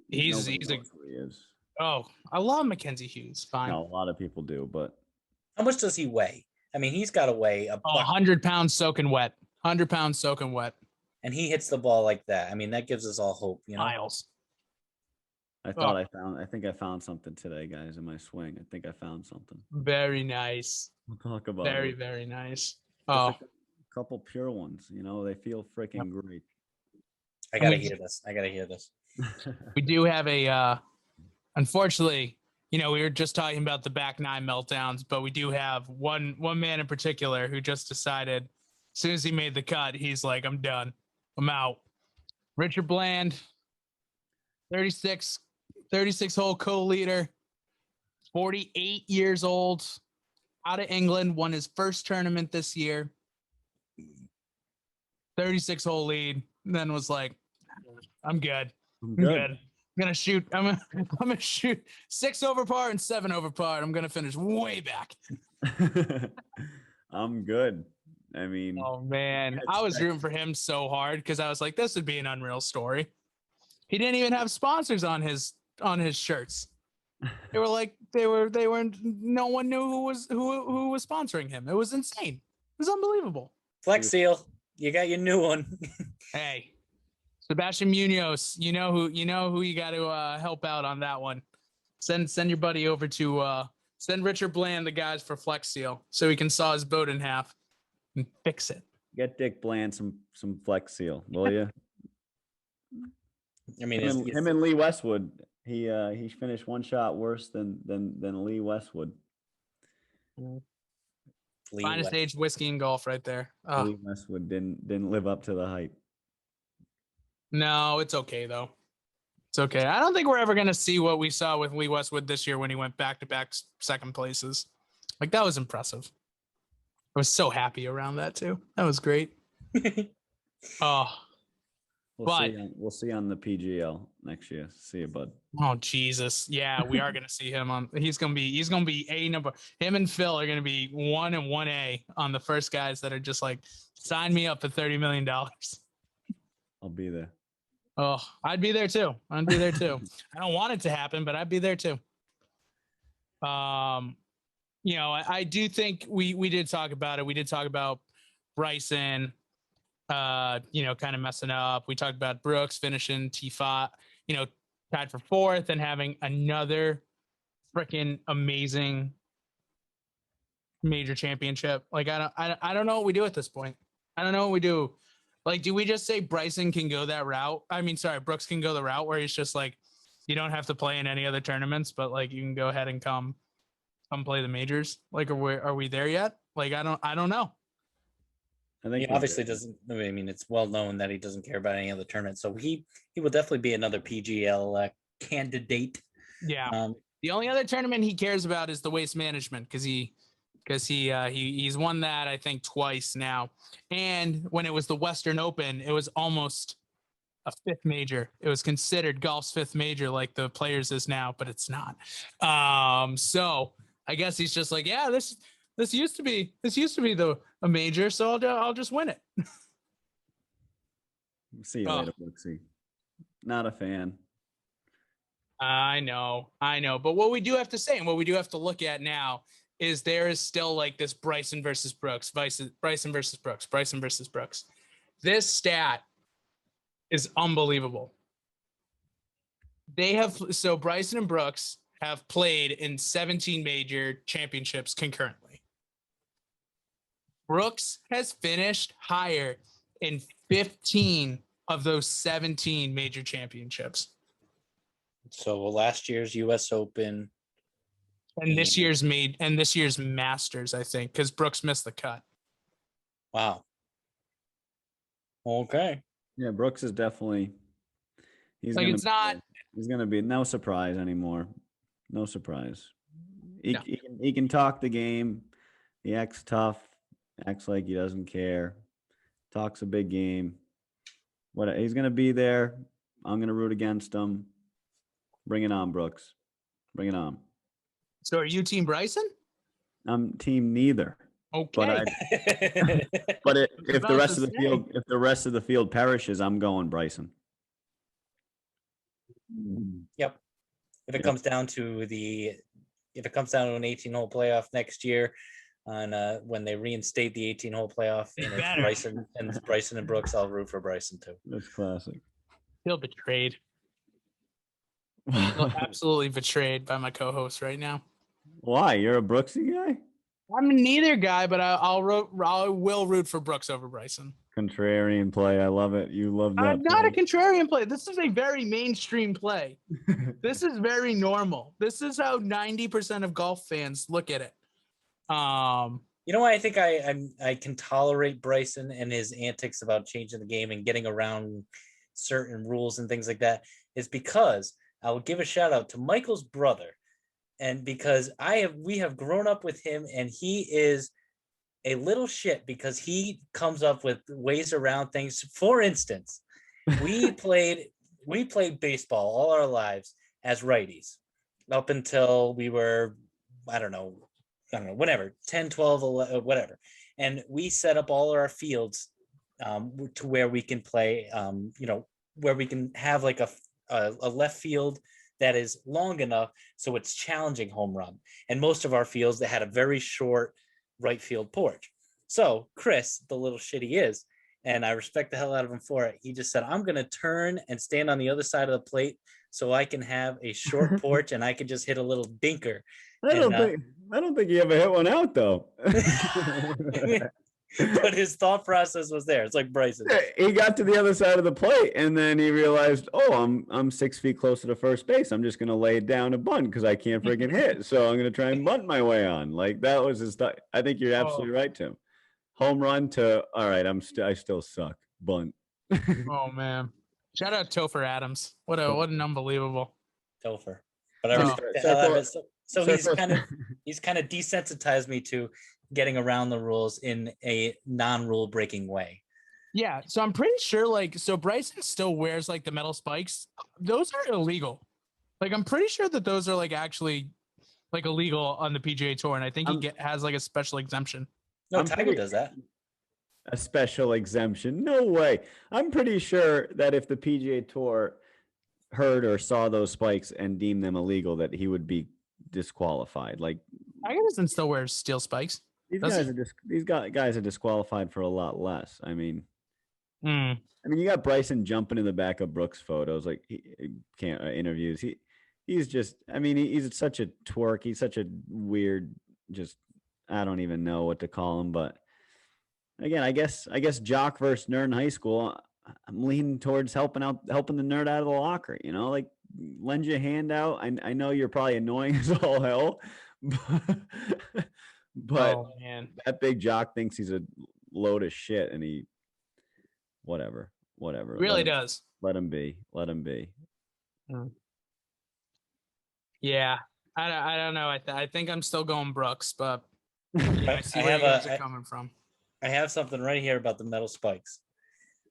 He's a. Oh, I love Mackenzie Hughes. Fine. No, a lot of people do, but how much does he weigh? I mean, he's got to weigh 100 pounds soaking wet. 100 pounds soaking wet. And he hits the ball like that. I mean, that gives us all hope, you know. Miles. I think I found something today, guys, in my swing. I think I found something. Very nice. We'll talk about very nice. A couple pure ones, you know, they feel freaking great. I gotta hear this. We do have unfortunately, you know, we were just talking about the back 9 meltdowns, but we do have one man in particular who just decided as soon as he made the cut, he's like, I'm done. I'm out. Richard Bland, 36 hole co-leader, 48 years old, out of England, won his first tournament this year. 36 hole lead, and then was like, I'm good. I'm gonna shoot. I'm gonna shoot 6 over par and 7 over par. I'm gonna finish way back. I'm good. I mean, oh man, I was rooting for him so hard because I was like, this would be an unreal story. He didn't even have sponsors on his shirts. They were like, they were. No one knew who was sponsoring him. It was insane. was unbelievable. Flex Seal, you got your new one. Hey, Sebastian Munoz, you know who you got to help out on that one. Send your buddy over to send Richard Bland the guys for Flex Seal so he can saw his boat in half and fix it. Get Dick Bland some Flex Seal, will you? I mean, him and Lee Westwood. He finished one shot worse than Lee Westwood. Finest aged whiskey and golf right there. Oh. Lee Westwood didn't live up to the hype. No, it's okay though. It's okay. I don't think we're ever gonna see what we saw with Lee Westwood this year when he went back-to-back second places. Like, that was impressive. I was so happy around that too. That was great. Oh, We'll see on the PGL next year. See you, bud. Oh Jesus. Yeah, we are gonna see him on. He's gonna be a number. Him and Phil are gonna be 1 and 1A on the first guys that are just like, sign me up for $30 million. I'll be there. Oh, I'd be there too. I don't want it to happen, but I'd be there too. You know, I do think we did talk about it. We did talk about Bryson, you know, kind of messing up. We talked about Brooks finishing T5, you know, tied for fourth and having another freaking amazing major championship. Like, I don't know what we do at this point. I don't know what we do. Like, do we just say Bryson can go that route? I mean, sorry, Brooks can go the route where he's just like, you don't have to play in any other tournaments, but like, you can go ahead and come play the majors. Like, are we there yet? Like, I don't know. I think he obviously doesn't. I mean, it's well known that he doesn't care about any other tournament, so he will definitely be another PGL candidate. Yeah. The only other tournament he cares about is the Waste Management because he's won that, I think, twice now. And when it was the Western Open, it was almost a fifth major. It was considered golf's fifth major, like the Players is now, but it's not. So I guess he's just like, yeah, this used to be a major, so I'll just win it. See you later, Brooksy. Not a fan. I know. But what we do have to say and what we do have to look at now is there is still like this Bryson versus Brooks. This stat is unbelievable. So Bryson and Brooks have played in 17 major championships concurrently. Brooks has finished higher in 15 of those 17 major championships. So last year's U.S. Open. And this year's Masters, I think, because Brooks missed the cut. Wow. Okay. Yeah, Brooks is definitely. He's gonna be no surprise anymore. No surprise. He can talk the game. He acts tough. Acts like he doesn't care. Talks a big game. He's gonna be there. I'm gonna root against him. Bring it on, Brooks. Bring it on. So are you team Bryson? I'm team neither. Okay. But if the rest of the field perishes, I'm going Bryson. Yep. If it comes down to an 18-hole playoff next year, on when they reinstate the 18-hole playoff, and it's Bryson and Brooks, I'll root for Bryson too. That's classic. Feel betrayed. Feel absolutely betrayed by my co-host right now. Why? You're a Brooksy guy? I'm neither guy, but I will root for Brooks over Bryson. Contrarian play. I love it. You love that. I'm not a contrarian play. This is a very mainstream play. This is very normal. This is how 90% of golf fans look at it. You know why I think I can tolerate Bryson and his antics about changing the game and getting around certain rules and things like that is because I will give a shout out to Michael's brother. And because we have grown up with him, and he is a little shit because he comes up with ways around things. For instance, we played baseball all our lives as righties up until we were, I don't know, whatever, 10, 12, 11, whatever. And we set up all our fields to where we can play, where we can have like a left field that is long enough so it's challenging home run. And most of our fields that had a very short right field porch. So Chris, the little shit he is, and I respect the hell out of him for it, he just said, I'm going to turn and stand on the other side of the plate so I can have a short porch and I can just hit a little dinker. I don't think he ever hit one out though. But his thought process was there. It's like Bryson. He got to the other side of the plate and then he realized, oh, I'm 6 feet closer to first base. I'm just gonna lay it down and bunt because I can't freaking hit. So I'm gonna try and bunt my way on. Like that was his thought. I think you're absolutely right, Tim. Home run to all right. I still suck. Bunt. Oh man! Shout out Topher Adams. What an unbelievable Topher. But I respect the hell out of it. So he's kind of desensitized me to getting around the rules in a non-rule breaking way. Yeah, so I'm pretty sure so Bryson still wears like the metal spikes. Those are illegal. Like I'm pretty sure that those are like actually like illegal on the PGA Tour, and I think he has like a special exemption. No, Tiger does that. A special exemption? No way. I'm pretty sure that if the PGA Tour heard or saw those spikes and deemed them illegal, that he would be disqualified. Like Tiger doesn't still wear steel spikes. These guys are disqualified for a lot less. I mean, you got Bryson jumping in the back of Brooks' photos, like he can't interviews. He's just, he's such a twerk. He's such a weird, just I don't even know what to call him. But again, I guess jock versus nerd in high school. I'm leaning towards helping the nerd out of the locker. Like lend your hand out. I know you're probably annoying as all hell, but oh, man. That big jock thinks he's a load of shit, and he whatever. Really does. Let him be. Yeah, I don't know. I think I'm still going Brooks, but I see where you guys are coming from. I have something right here about the metal spikes.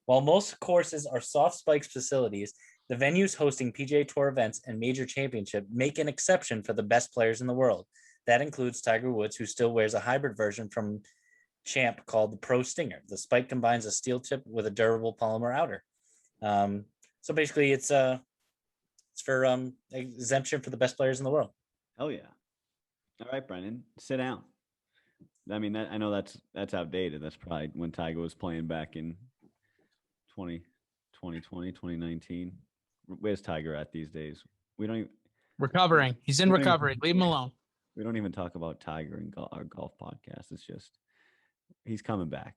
While most courses are soft spikes facilities, the venues hosting PGA Tour events and major championship make an exception for the best players in the world. That includes Tiger Woods, who still wears a hybrid version from Champ called the Pro Stinger. The spike combines a steel tip with a durable polymer outer. So basically, it's for exemption for the best players in the world. Hell yeah! All right, Brennan, sit down. I know that's outdated. That's probably when Tiger was playing back in 2020, 2019. Where's Tiger at these days? We don't even recovering. He's in recovery. Leave him alone. We don't even talk about Tiger in our golf podcast. It's just he's coming back.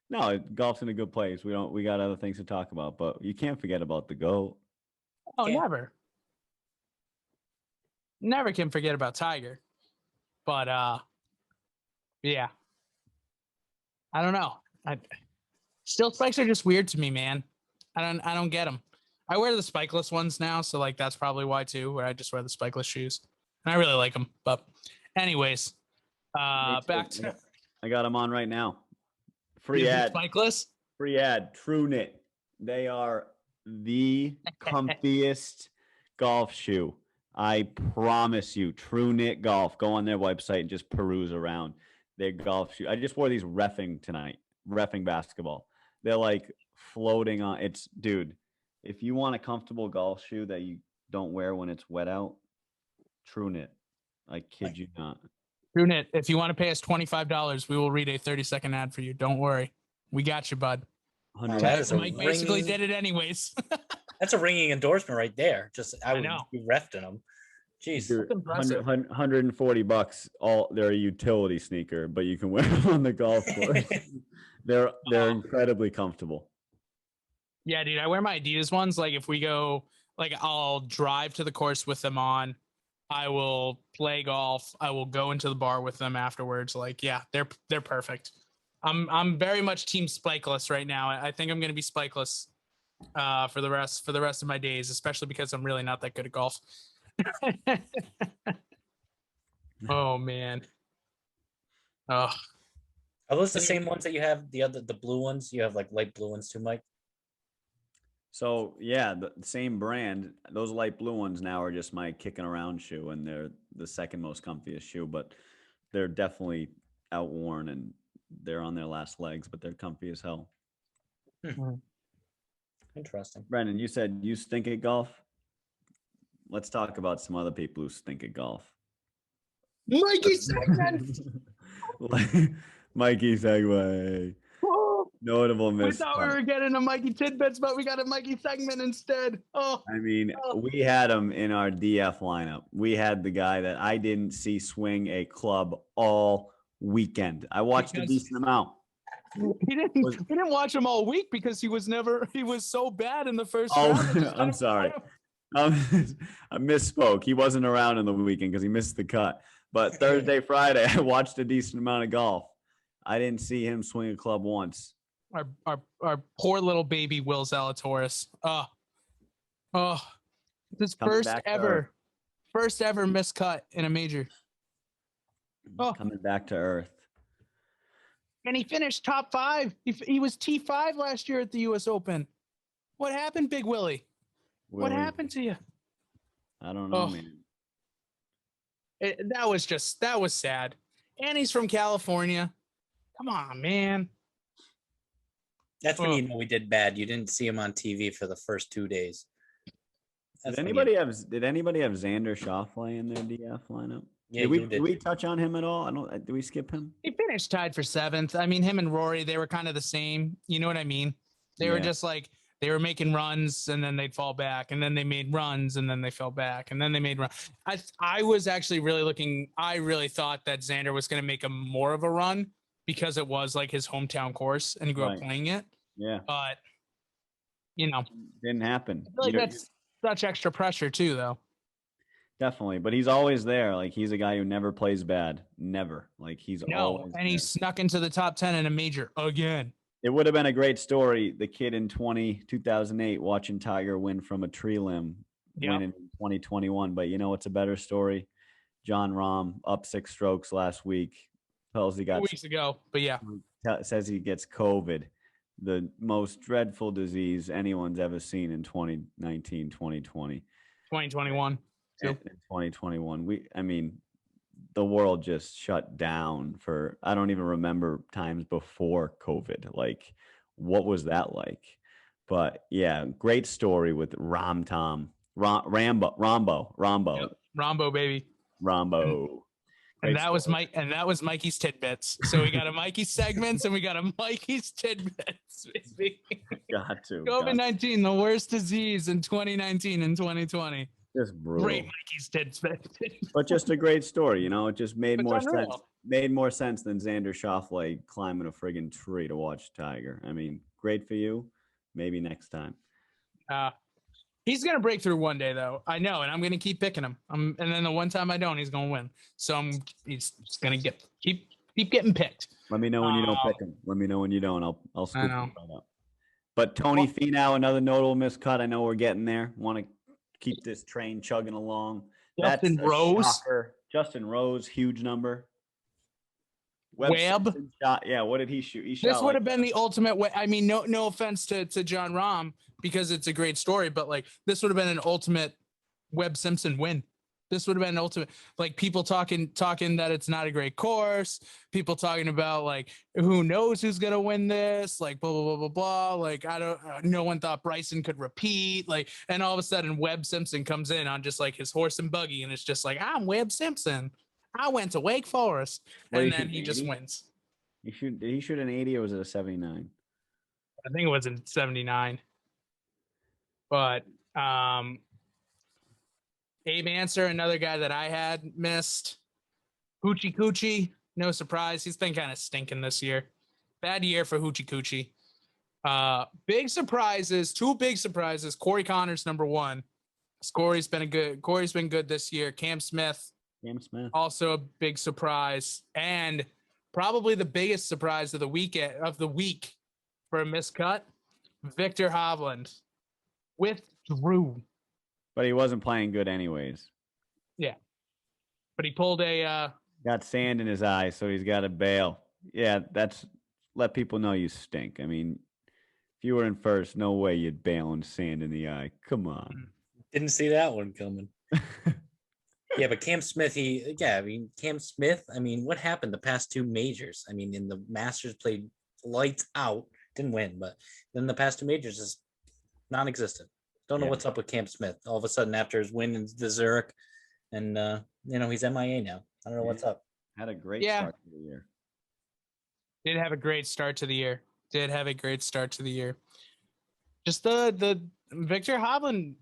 No, golf's in a good place. We got other things to talk about, but you can't forget about the GOAT. Oh, never can forget about Tiger. But yeah, I don't know. Steel spikes are just weird to me, man. I don't get them. I wear the spikeless ones now, so like that's probably why too, where I just wear the spikeless shoes. And I really like them. But anyways, back to I got them on right now. Free ad. Spikeless? Free ad. True Knit. They are the comfiest golf shoe. I promise you. True Knit Golf. Go on their website and just peruse around their golf shoe. I just wore these reffing tonight. Reffing basketball. They're like floating on. Dude, if you want a comfortable golf shoe that you don't wear when it's wet out, True Knit. I kid you not. True Knit. If you want to pay us $25, we will read a 30-second ad for you. Don't worry. We got you, bud. Mike basically did it anyways. That's a ringing endorsement right there. I would be refed in them. Jeez. Dude, $140. They're a utility sneaker, but you can wear them on the golf course. They're incredibly comfortable. Yeah, dude. I wear my Adidas ones. Like if we go, like I'll drive to the course with them on. I will play golf. I will go into the bar with them afterwards. Like, yeah, they're perfect. I'm very much team spikeless right now. I think I'm going to be spikeless for the rest of my days, especially because I'm really not that good at golf. Oh man. Oh. Are those the same ones that you have? The blue ones? You have like light blue ones too, Mike? So yeah, the same brand. Those light blue ones now are just my kicking around shoe, and they're the second most comfiest shoe. But they're definitely outworn and they're on their last legs, but they're comfy as hell. Interesting. Brandon, you said you stink at golf. Let's talk about some other people who stink at golf. Mikey segment. Mikey segue. Notable We miss. thought we were getting a Mikey tidbits, but we got a Mikey segment instead. I mean, we had him in our DF lineup. We had the guy that I didn't see swing a club all weekend. I watched a decent amount. We didn't watch him all week because he was so bad in the first round. I'm sorry. I misspoke. He wasn't around in the weekend because he missed the cut. But Thursday, Friday, I watched a decent amount of golf. I didn't see him swing a club once. Our poor little baby Will Zalatoris. His first ever miscut in a major. Coming back to earth. And he finished top 5. He was T5 last year at the U.S. Open. What happened, Big Willie? What happened to you? I don't know, man. That was sad. And he's from California. Come on, man. That's when you know we did bad. You didn't see him on TV for the first 2 days. Did anybody have Xander Schauffele in their DF lineup? Yeah, did we touch on him at all? Did we skip him? He finished tied for 7th. I mean, him and Rory, they were kind of the same. You know what I mean? They were just like, they were making runs and then they'd fall back, and then they made runs and then they fell back, and then they made runs. I was actually I really thought that Xander was going to make more of a run because it was like his hometown course and he grew up playing it. Yeah. But, didn't happen. I feel like that's such extra pressure too, though. Definitely. But he's always there. Like, he's a guy who never plays bad. Never. Like, he's always and he snuck into the top 10 in a major again. It would have been a great story. The kid in 2008 watching Tiger win from a tree limb, winning in 2021. But you know what's a better story? Jon Rahm up 6 strokes last week. Tells he got 2 weeks ago, but says he gets COVID, the most dreadful disease anyone's ever seen in 2019, 2020. 2021. In 2021. The world just shut down for, I don't even remember times before COVID. Like, what was that like? But yeah, great story with Rambo. Yep. Rambo, baby. Rambo. And that was Mikey's tidbits. So we got a Mikey segments and we got a Mikey's tidbits. Got to. COVID-19, the worst disease in 2019 and 2020. Just brutal. Great Mikey's tidbits. But just a great story, it just made more sense. Made more sense than Xander Schauffele climbing a friggin' tree to watch Tiger. I mean, great for you. Maybe next time. He's gonna break through one day, though. I know, and I'm gonna keep picking him. And then the one time I don't, he's gonna win. So he's just gonna keep getting picked. Let me know when you don't pick him. Let me know when you don't. I'll scoop him right up. But Tony Finau, another notable miscut. I know we're getting there. Want to keep this train chugging along. Justin Rose. Shocker. Justin Rose, huge number. Webb. What did he shoot? This would have been the ultimate way. I mean, no offense to Jon Rahm, because it's a great story, but like, this would have been an ultimate Webb Simpson win. This would have been an ultimate, like, people talking that it's not a great course. People talking about like, who knows who's gonna win this? Like, blah blah blah blah blah. Like, no one thought Bryson could repeat. Like, and all of a sudden Webb Simpson comes in on just like his horse and buggy, and it's just like, I'm Webb Simpson. I went to Wake Forest, and then he just wins. Did he shoot an 80 or was it a 79? I think it was in 79. But Abe Answer, another guy that I had missed. Hoochie Coochie, no surprise. He's been kind of stinking this year. Bad year for Hoochie Coochie. Big surprises, 2 big surprises. Corey Connors, number 1. Corey's been good this year. Cam Smith, also a big surprise. And probably the biggest surprise of the week for a miscut, Victor Hovland withdrew. But he wasn't playing good anyways. Yeah. But he pulled got sand in his eye, so he's got to bail. Yeah, let people know you stink. I mean, if you were in first, no way you'd bail on sand in the eye. Come on. Didn't see that one coming. Yeah, but Cam Smith, what happened the past 2 majors? I mean, in the Masters played lights out, didn't win, but then the past 2 majors is non-existent. Don't know what's up with Cam Smith. All of a sudden, after his win in the Zurich, and he's MIA now. I don't know what's up. Had a great start to the year. Did have a great start to the year. Just the Victor Hovland.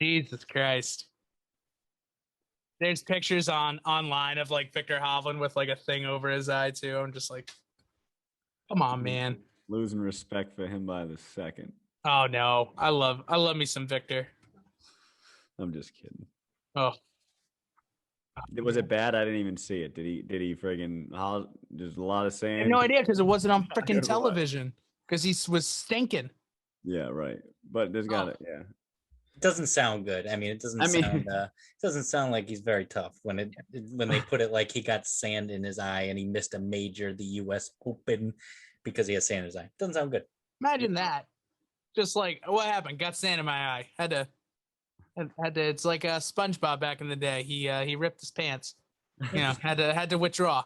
Jesus Christ. There's pictures online of like Victor Hovland with like a thing over his eye too. I'm just like, come on, man. Losing respect for him by the second. Oh no. I love me some Victor. I'm just kidding. Oh. Was it bad? I didn't even see it. Did he friggin' there's a lot of sand? I have no idea because it wasn't on freaking television. Because he was stinking. Yeah, right. But there's got it. Yeah. It doesn't sound good. I mean, it doesn't sound like he's very tough when they put it like he got sand in his eye and he missed a major, the U.S. Open, because he has sand in his eye. Doesn't sound good. Imagine that. Just like, what happened? Got sand in my eye. Had to. It's like SpongeBob back in the day. He ripped his pants. You know, had to withdraw.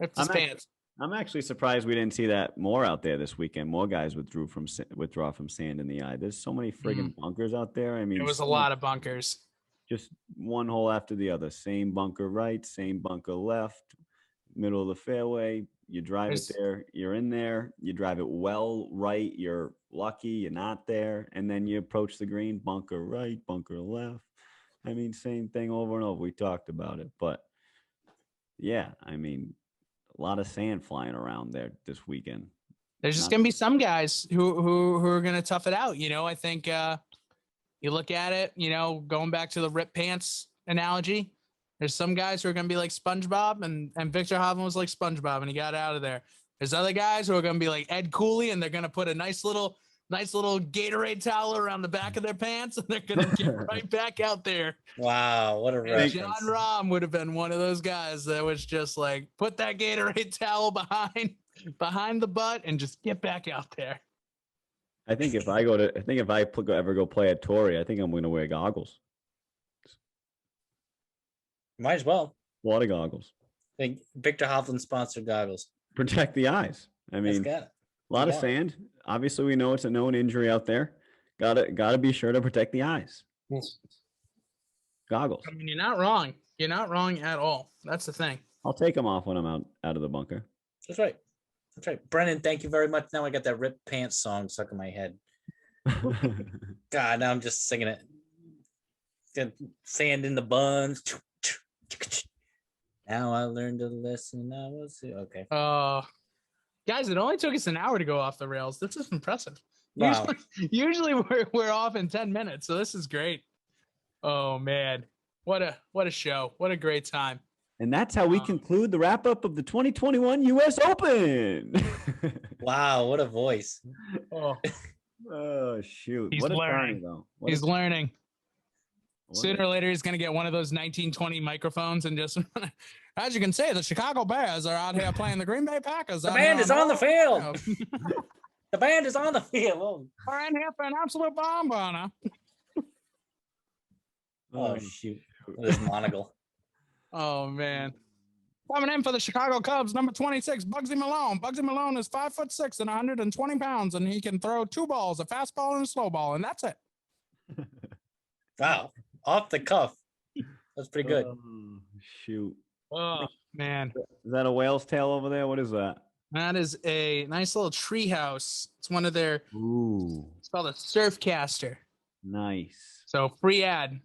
Ripped his pants. I'm actually surprised we didn't see that more out there this weekend. More guys withdraw from sand in the eye. There's so many friggin' bunkers out there. I mean, it was a lot of bunkers. Just one hole after the other. Same bunker right, same bunker left, middle of the fairway. You drive it there, you're in there. You drive it well right, you're lucky, you're not there. And then you approach the green, bunker right, bunker left. I mean, same thing over and over. We talked about it. But, yeah, I mean, a lot of sand flying around there this weekend. There's just going to be some guys who are going to tough it out. You know, I think you look at it, you know, going back to the rip pants analogy, there's some guys who are going to be like SpongeBob and Victor Hovland was like SpongeBob and he got out of there. There's other guys who are going to be like Ed Cooley and they're going to put a nice little Gatorade towel around the back of their pants and they're going to get right back out there. Wow, what a reference. Jon Rahm would have been one of those guys that was just like, put that Gatorade towel behind the butt and just get back out there. I think if I ever go play at Torrey, I think I'm going to wear goggles. Might as well. Water goggles. I think Victor Hovland sponsored goggles. Protect the eyes. I mean, a lot of sand. Obviously, we know it's a known injury out there. Gotta be sure to protect the eyes. Yes. Goggles. I mean, you're not wrong. You're not wrong at all. That's the thing. I'll take them off when I'm out of the bunker. That's right. Brennan, thank you very much. Now I got that Rip Pants song stuck in my head. God, now I'm just singing it. Got sand in the buns. Now I learned a lesson. Okay. Guys, it only took us an hour to go off the rails. This is impressive. Wow. Usually we're off in 10 minutes, so this is great. Oh man, what a show! What a great time! And that's how we conclude the wrap up of the 2021 U.S. Open. Wow, what a voice! Oh shoot! He's learning. He's learning. Sooner or later, he's going to get one of those 1920 microphones and just, as you can see, the Chicago Bears are out here playing the Green Bay Packers. The band is on the field. The band is on the field. We're in here for an absolute bomb burner. Oh, shoot. This monocle. Oh, man. Coming in for the Chicago Cubs, number 26, Bugsy Malone. Bugsy Malone is 5'6" and 120 pounds, and he can throw two balls, a fastball and a slow ball, and that's it. Wow. Off the cuff. That's pretty good. Shoot. Oh, man. Is that a whale's tail over there? What is that? That is a nice little tree house. It's one of their. Ooh. It's called a Surfcaster. Nice. So free ad.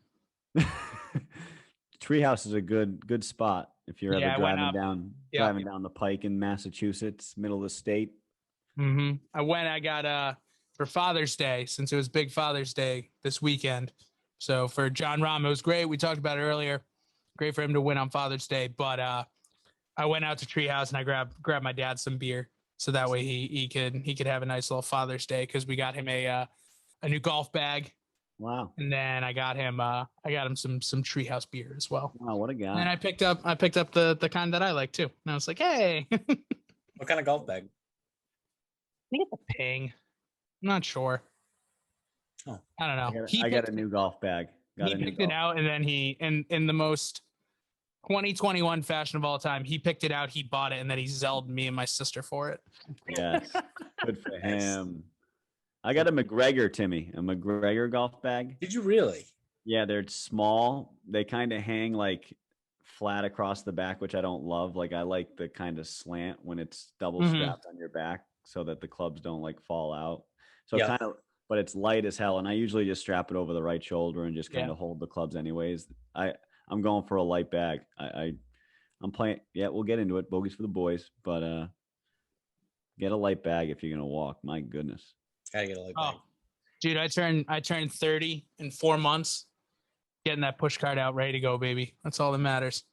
Treehouse is a good spot if you're ever driving down the pike in Massachusetts, middle of the state. Mm-hmm. I got for Father's Day, since it was big Father's Day this weekend. So for Jon Rahm, it was great. We talked about it earlier. Great for him to win on Father's Day. But I went out to Treehouse and I grabbed my dad some beer, so that way he could have a nice little Father's Day, because we got him a new golf bag. Wow. And then I got him some Treehouse beer as well. Wow, what a guy. And I picked up the kind that I like too. And I was like, hey. What kind of golf bag? I think it's a Ping. I'm not sure. Oh, I don't know. I got a new golf bag. He picked it out, and then he in the most 2021 fashion of all time, he picked it out, he bought it, and then he zelled me and my sister for it. Yes. Good for him. I got a McGregor golf bag. Did you really? Yeah, they're small. They kind of hang like flat across the back, which I don't love. Like I like the kind of slant when it's double Mhm. strapped on your back so that the clubs don't like fall out. So Yeah. kind of, but it's light as hell. And I usually just strap it over the right shoulder and just kind Yeah. of hold the clubs anyways. I'm going for a light bag. I'm playing. Yeah, we'll get into it. Bogeys for the boys, but get a light bag if you're gonna walk. My goodness. Gotta get a light Oh, bag. dude, I turned 30 in 4 months. Getting that push card out, ready to go, baby. That's all that matters.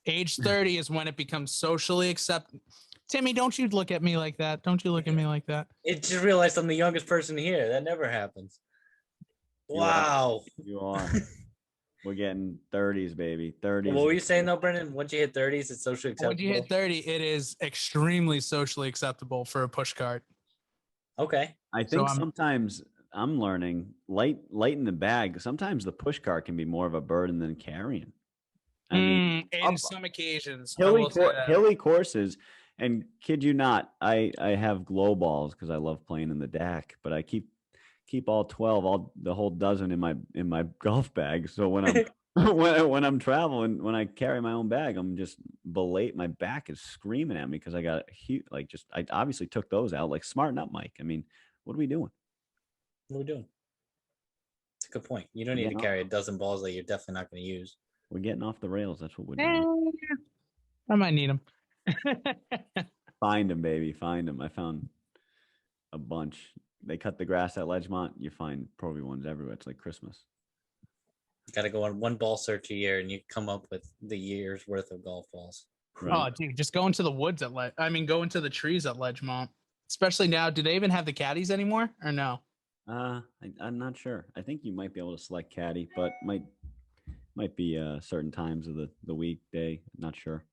Age 30 is when it becomes socially accepted. Timmy, don't you look at me like that. Don't you look at me like that. It just realized I'm the youngest person here. That never happens. You are. Wow. You are. We're getting 30s, baby. 30s. What were you saying though, Brendan? Once you hit 30s, it's socially acceptable. When you hit 30, it is extremely socially acceptable for a push cart. Okay. I think sometimes I'm learning light in the bag. Sometimes the push cart can be more of a burden than carrying. I mean, in some occasions, hilly courses, and kid you not, I have glow balls because I love playing in the DAC, but I keep all 12, the whole dozen in my golf bag. So when I'm when I'm traveling, when I carry my own bag, I'm just my back is screaming at me because I got huge, I obviously took those out. Like, smarten up, Mike. I mean, what are we doing? What are we doing? It's a good point. You don't need to carry a dozen balls that you're definitely not going to use. We're getting off the rails. That's what we're doing. I might need them. Find them, baby. Find them. I found a bunch. They cut the grass at Ledgemont. You find Pro V1s everywhere. It's like Christmas. You got to go on one ball search a year, and you come up with the year's worth of golf balls. Right. Oh, dude, just go into the woods go into the trees at Ledgemont. Especially now, do they even have the caddies anymore or no? I'm not sure. I think you might be able to select caddy, but might be certain times of the weekday. Not sure.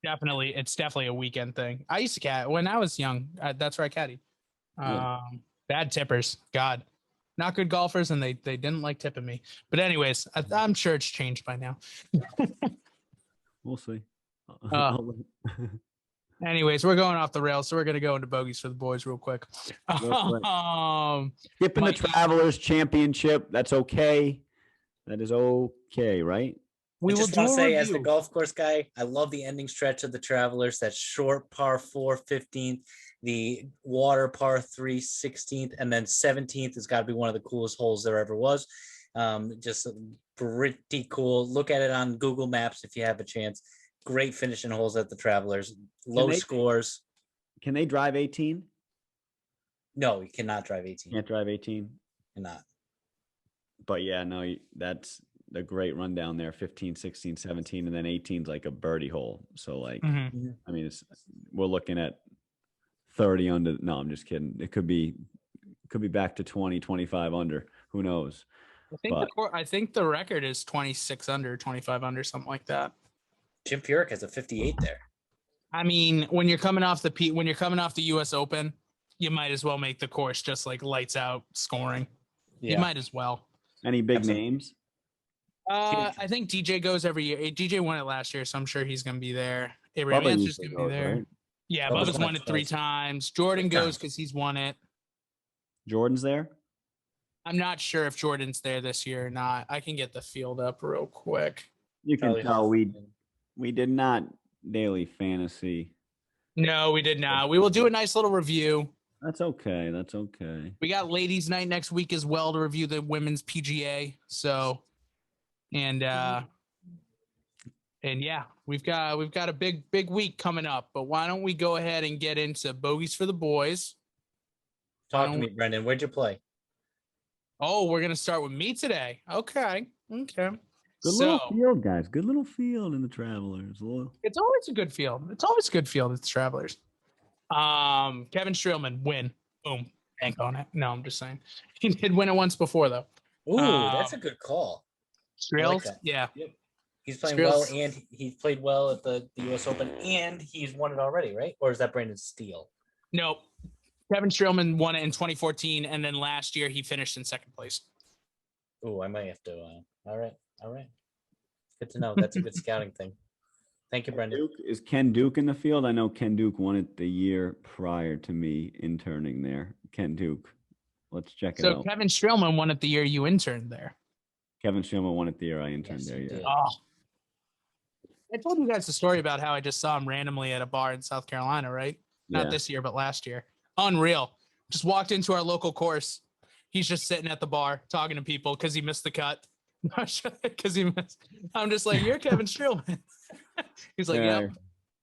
It's definitely a weekend thing. I used to caddy when I was young. That's where I caddied. Bad tippers, God, not good golfers, and they didn't like tipping me. But anyways, I'm sure it's changed by now. We'll see. Anyways, we're going off the rails, so we're gonna go into bogeys for the boys real quick. Skipping the Travelers Championship. That's okay. That is okay, right? I just want to say, as the golf course guy, I love the ending stretch of the Travelers. That short par 4 15th, the water par 3 16th, and then 17th has got to be one of the coolest holes there ever was. Just pretty cool. Look at it on Google Maps if you have a chance. Great finishing holes at the Travelers. Low scores. Can they drive 18? No, you cannot drive 18. Can't drive 18? Cannot. But yeah, no, that's a great rundown there. 15, 16, 17, and then 18 is like a birdie hole. So like, I mean, we're looking at 30 under. No, I'm just kidding. It could be back to 20, 25 under. Who knows? I think the record is 26 under, 25 under, something like that. Jim Furyk has a 58 there. I mean, when you're coming off the U.S. Open, you might as well make the course just like lights out scoring. Yeah. You might as well. Any big names? I think DJ goes every year. DJ won it last year, so I'm sure he's going to be there. Abraham's just going to be there. Right? Yeah, Bubba's won it 3 times. Jordan goes because he's won it. Jordan's there? I'm not sure if Jordan's there this year or not. I can get the field up real quick. You can tell we did not daily fantasy. No, we did not. We will do a nice little review. That's okay. That's okay. We got ladies' night next week as well to review the women's PGA. So, and yeah, we've got a big week coming up. But why don't we go ahead and get into bogeys for the boys? Talk to me, Brendan. Where'd you play? Oh, we're gonna start with me today. Okay. Good little field, guys. Good little field in the Travelers. It's always a good field. It's always a good field at the Travelers. Kevin Streelman, win. Boom. Bank on it. No, I'm just saying. He did win it once before, though. Ooh, that's a good call. Streels? Like yeah. Yep. He's playing well, and he's played well at the U.S. Open, and he's won it already, right? Or is that Brandon Steele? Nope. Kevin Streelman won it in 2014, and then last year he finished in second place. Ooh, I might have to. All right. Good to know. That's a good scouting thing. Thank you, Brendan. Is Ken Duke in the field? I know Ken Duke won it the year prior to me interning there. Ken Duke. Let's check it out. So Kevin Streelman won it the year you interned there. Kevin Streelman won it the year I interned there, yeah. Oh. I told you guys the story about how I just saw him randomly at a bar in South Carolina, right? Not Yeah. this year, but last year. Unreal. Just walked into our local course. He's just sitting at the bar talking to people because he missed the cut. Because he missed. I'm just like, you're Kevin Streelman. He's like, Yeah, yep.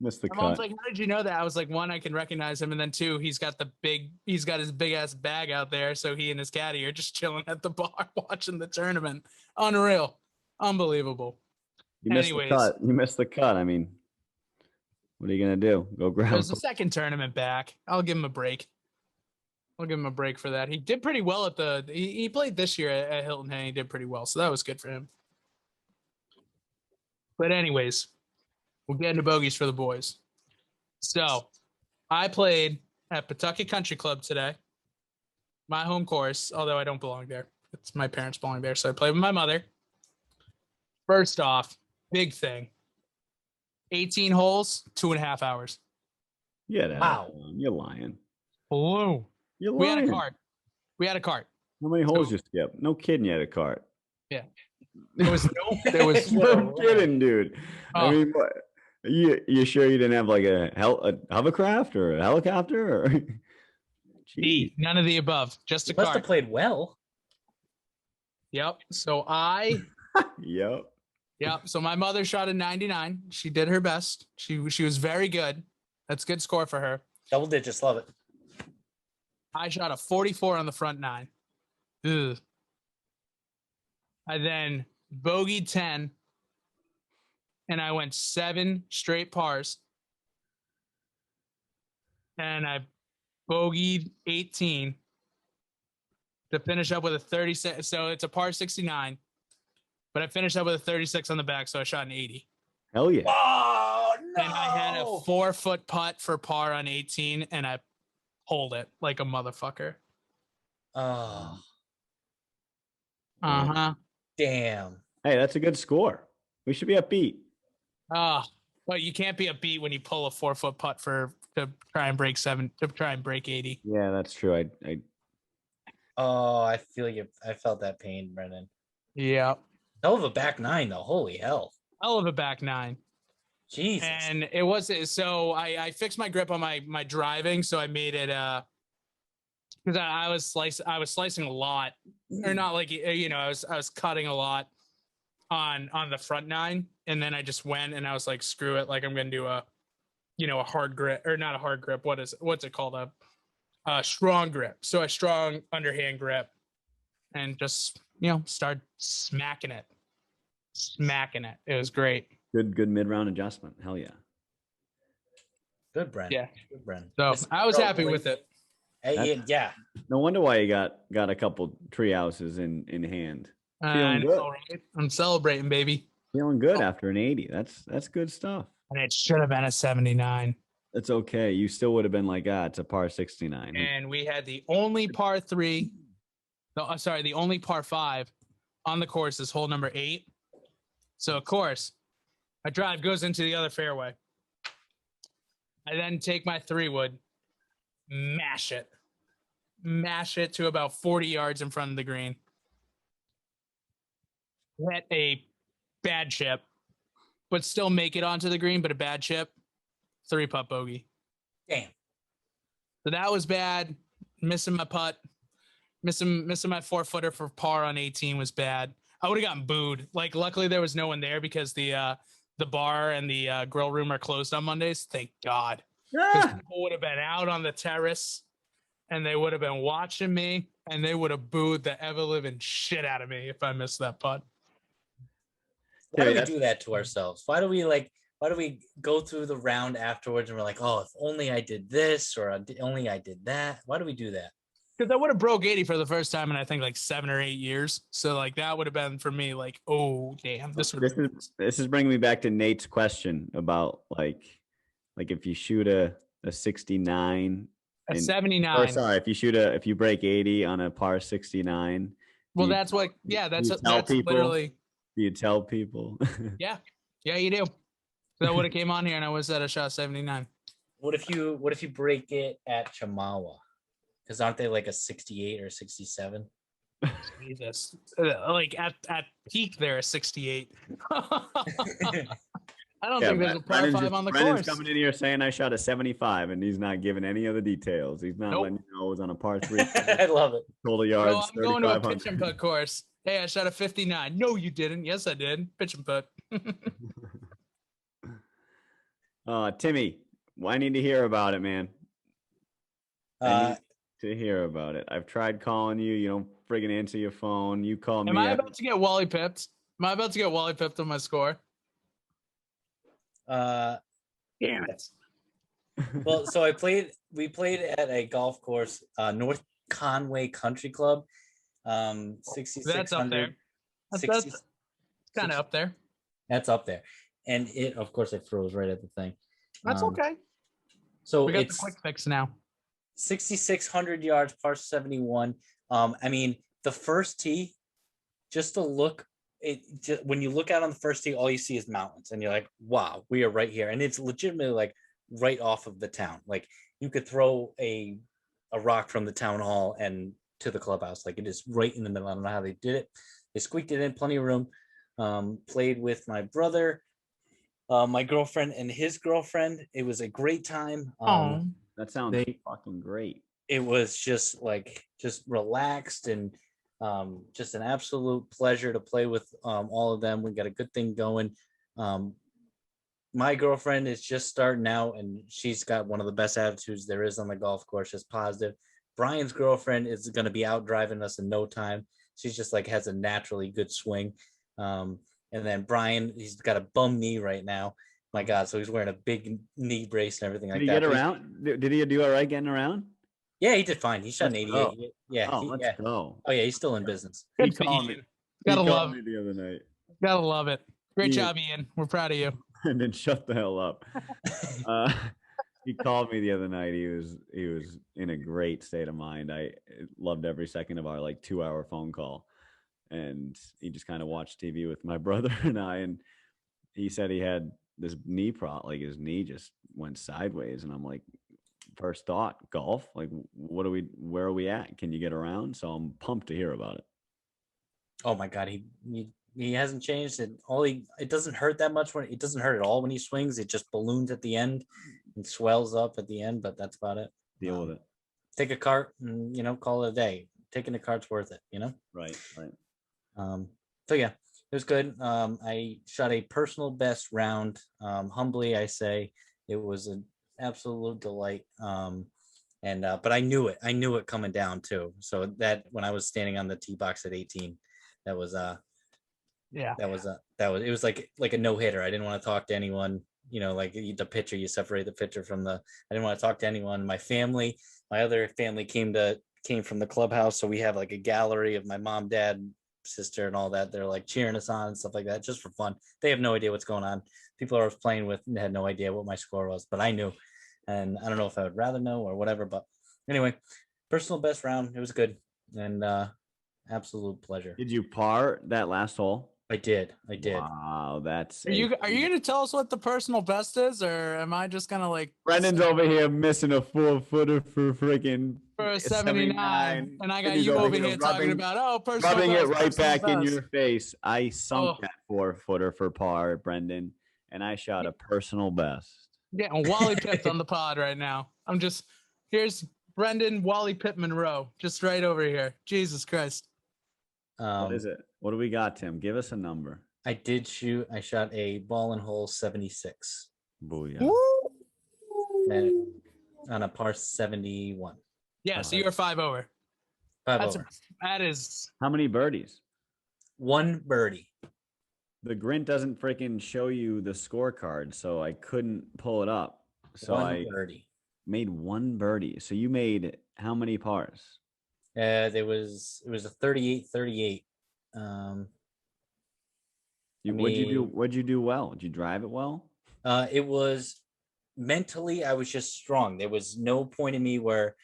missed the My mom's cut. like, how did you know that? I was like, one, I can recognize him, and then two, he's got his big ass bag out there, so he and his caddy are just chilling at the bar watching the tournament. Unreal, unbelievable. You missed the cut. You missed the cut. I mean, what are you gonna do? Go grab. It was the second tournament back. I'll give him a break. I'll give him a break for that. He did pretty well at he played this year at Hilton Head. He did pretty well, so that was good for him. But anyways, we'll get into bogeys for the boys. So I played at Pawtucket Country Club today, my home course, although I don't belong there. It's my parents belong there, so I played with my mother. First off, big thing. 18 holes, 2.5 hours. Yeah, wow. You're lying. Hello. You're lying. We had a cart. How many holes you skip? No kidding, you had a cart. Yeah. There was no kidding, dude. Oh. I mean, what? You sure you didn't have like a hovercraft or a helicopter or? None of the above. Just a cart. Must have played well. Yep. So Yep. So my mother shot a 99. She did her best. She was very good. That's a good score for her. Double digits, love it. I shot a 44 on the front nine. Ugh. I then bogeyed 10, and I went 7 straight pars. And I bogeyed 18 to finish up with a 36. So it's a par 69, but I finished up with a 36 on the back, so I shot an 80. Hell yeah. Oh, no. And I had a 4-foot putt for par on 18, and I pulled it like a motherfucker. Oh. Uh-huh. Damn. Hey, that's a good score. We should be upbeat. But you can't be upbeat when you pull a 4-foot putt to try and break 80. Yeah, that's true. Oh, I feel you. I felt that pain, Brendan. Yeah. Hell of a back nine, though. Holy hell. Hell of a back nine. Jesus. And it was so I fixed my grip on my driving, so I made it because I was slicing a lot, or not like I was cutting a lot on the front nine, and then I just went and I was like, screw it, like I'm gonna do a hard grip, or not a hard grip. What's it called? A strong grip. So a strong underhand grip, and just start smacking it. It was great. Good mid-round adjustment. Hell yeah. Good, Brendan. Yeah. Good, Brendan. So I was happy with it. Yeah. No wonder why you got a couple tree houses in hand. Feeling good. Right? I'm celebrating, baby. Feeling good after an 80. That's good stuff. And it should have been a 79. That's okay. You still would have been like, it's a par 69. And we had the only par 3. The only par 5 on the course is hole number 8. So, of course, my drive goes into the other fairway. I then take my 3-wood, mash it to about 40 yards in front of the green. Hit a bad chip, but still make it onto the green, but a bad chip. 3-putt bogey. Damn. So that was bad. Missing my putt. Missing my 4-footer for par on 18 was bad. I would have gotten booed. Like, luckily there was no one there because the bar and the grill room are closed on Mondays. Thank God. Because people would have been out on the terrace and they would have been watching me and they would have booed the ever-living shit out of me if I missed that putt. Why do we do that to ourselves? Why do we go through the round afterwards and we're like, oh, if only I did this or only I did that? Why do we do that? Because I would have broke 80 for the first time in I think like 7 or 8 years. So like that would have been for me like, oh damn, this is bringing me back to Nate's question about like if you shoot a 69, a 79. Or sorry, if you break 80 on a par 69. Well, that's literally. Do you tell people? Yeah, you do. So I would have came on here and I was at a shot 79. What if you break it at Chamawa? Because aren't they like a 68 or 67? Jesus. Like at peak, they're a 68. I don't think there's a par 5 on the Brennan's course. coming in here saying I shot a 75, and he's not giving any of the details. He's not letting you know it was on a par 3. I love it. Total No, yards, I'm going to a 3,500. pitch and putt course. Hey, I shot a 59. No, you didn't. Yes, I did. Pitch and putt. Timmy, I need to hear about it, man. I need to hear about it. I've tried calling you. You don't friggin' answer your phone. You call me. Am I about to get Wally pipped? Am I about to get Wally pipped on my score? Damn it. Well, so we played at a golf course, North Conway Country Club. 6,600. That's up there. That's kind of up there. That's up there. And it, of course, it froze right at the thing. That's okay. So we got it's the quick fix now. 6,600 yards, par 71. I mean, the first tee, just to look, when you look out on the first tee, all you see is mountains, and you're like, wow, we are right here. And it's legitimately like right off of the town. Like you could throw a rock from the town hall and to the clubhouse. Like it is right in the middle. I don't know how they did it. They squeaked it in, plenty of room. Played with my brother, my girlfriend, and his girlfriend. It was a great time. That sounds fucking great. It was just relaxed and just an absolute pleasure to play with all of them. We got a good thing going. My girlfriend is just starting out, and she's got one of the best attitudes there is on the golf course. Just positive. Brian's girlfriend is going to be out driving us in no time. She's just like has a naturally good swing. And then Brian, he's got a bum knee right now. My God, so he's wearing a big knee brace and everything like that. Did he get around? Did he do all right getting around? Yeah, he did fine. He shot an 88. Yeah. Let's go. Oh yeah, he's still in business. He called me. Gotta love me the other night. Gotta love it. Great job, Ian. We're proud of you. And then shut the hell up. He called me the other night. He was in a great state of mind. I loved every second of our 2-hour phone call. And he just kind of watched TV with my brother and I. And he said he had this knee problem, like his knee just went sideways. And I'm like, first thought, golf? Like, where are we at? Can you get around? So I'm pumped to hear about it. Oh my God. He hasn't changed it. It doesn't hurt that much it doesn't hurt at all when he swings. It just balloons at the end and swells up at the end, but that's about it. Deal with it. Take a cart and, call it a day. Taking the cart's worth it, Right. So yeah, it was good. I shot a personal best round. Humbly, I say it was an absolute delight. But I knew it coming down too. So that when I was standing on the tee box at 18, that was it was like a no-hitter. I didn't want to talk to anyone, like the pitcher, you separate the pitcher from I didn't want to talk to anyone. My other family came from the clubhouse. So we have like a gallery of my mom, dad, sister, and all that. They're like cheering us on and stuff like that, just for fun. They have no idea what's going on. People I was playing with had no idea what my score was, but I knew. And I don't know if I would rather know or whatever, but anyway, personal best round. It was good and absolute pleasure. Did you par that last hole? I did. Wow, that's. Are you gonna tell us what the personal best is, or am I just gonna Brendan's over here missing a 4-footer for freaking for 79, and I got you over here talking about personal rubbing best, it right back best. In your face. I sunk that 4-footer for par, Brendan, and I shot a personal best. Yeah, and Wally Pitt's on the pod right now. Here's Brendan Wally Pitt Monroe, just right over here. Jesus Christ. What is it? What do we got, Tim? Give us a number. I shot a ball and hole 76. Booyah. And on a par 71. Yeah, so you're 5 over. That is. How many birdies? 1 birdie. The Grint doesn't freaking show you the scorecard, so I couldn't pull it up. So I made 1 birdie. So you made how many pars? It was a 38-38. What'd you do well? Did you drive it well? It was mentally, I was just strong. There was no point in me where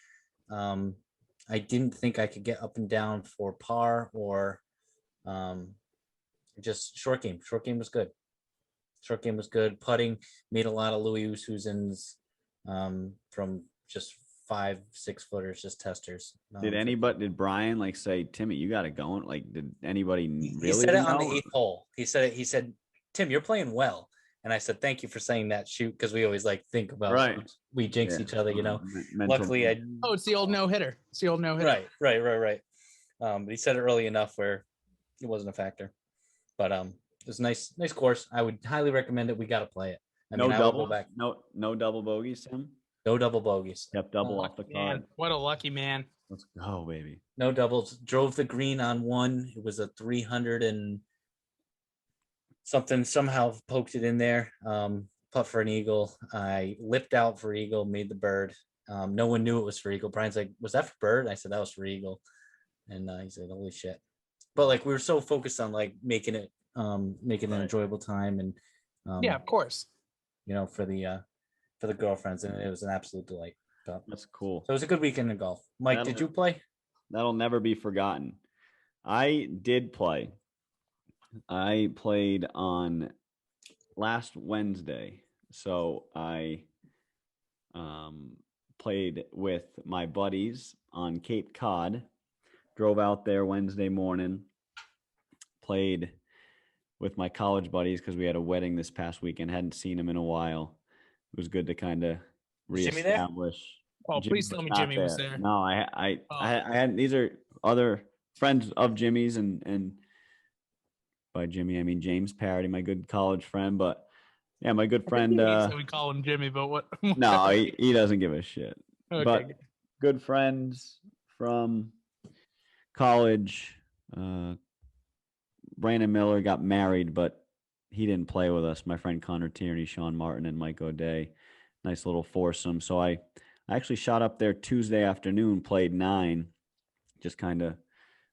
I didn't think I could get up and down for par or just short game. Short game was good. Putting, made a lot of Louis Oosthuizen's from just 5-6 footers, just testers. Did Brian say, Timmy, you got it going? Did anybody really? He said it on the 8th hole. He said, Tim, you're playing well. And I said, thank you for saying that, shoot, because we always like think about Right. we jinx each other, you know. Luckily, I Oh, it's the old no hitter. It's the old no hitter. right. But he said it early enough where it wasn't a factor. But it was a nice course. I would highly recommend it. We got to play it. I mean, I will go back. No double bogeys, Tim. No double bogeys. Kept double off the card. What a lucky man. Let's go, baby. No doubles. Drove the green on one. It was a 300 and something. Somehow poked it in there. Putt for an eagle. I lipped out for eagle. Made the bird. No one knew it was for eagle. Brian's like, "Was that for bird?" I said, "That was for eagle." And he said, "Holy shit!" But like we were so focused on like making it an enjoyable time and yeah, of course. You know, for the girlfriends, and it was an absolute delight. So, that's cool. So it was a good weekend in golf. Mike, did you play? That'll never be forgotten. I did play. I played on last Wednesday. So I played with my buddies on Cape Cod. Drove out there Wednesday morning. Played with my college buddies because we had a wedding this past weekend. Hadn't seen them in a while. It was good to kind of reestablish. Oh, please tell me Jimmy was there. No, I had. These are other friends of Jimmy's, and by Jimmy I mean James Parody, my good college friend. But yeah, my good friend. We call him Jimmy, but what? No, he doesn't give a shit. Okay. But good friends from college. Brandon Miller got married, but he didn't play with us. My friend Connor Tierney, Sean Martin, and Mike O'Day. Nice little foursome. So I actually shot up there Tuesday afternoon, played 9. Just kind of,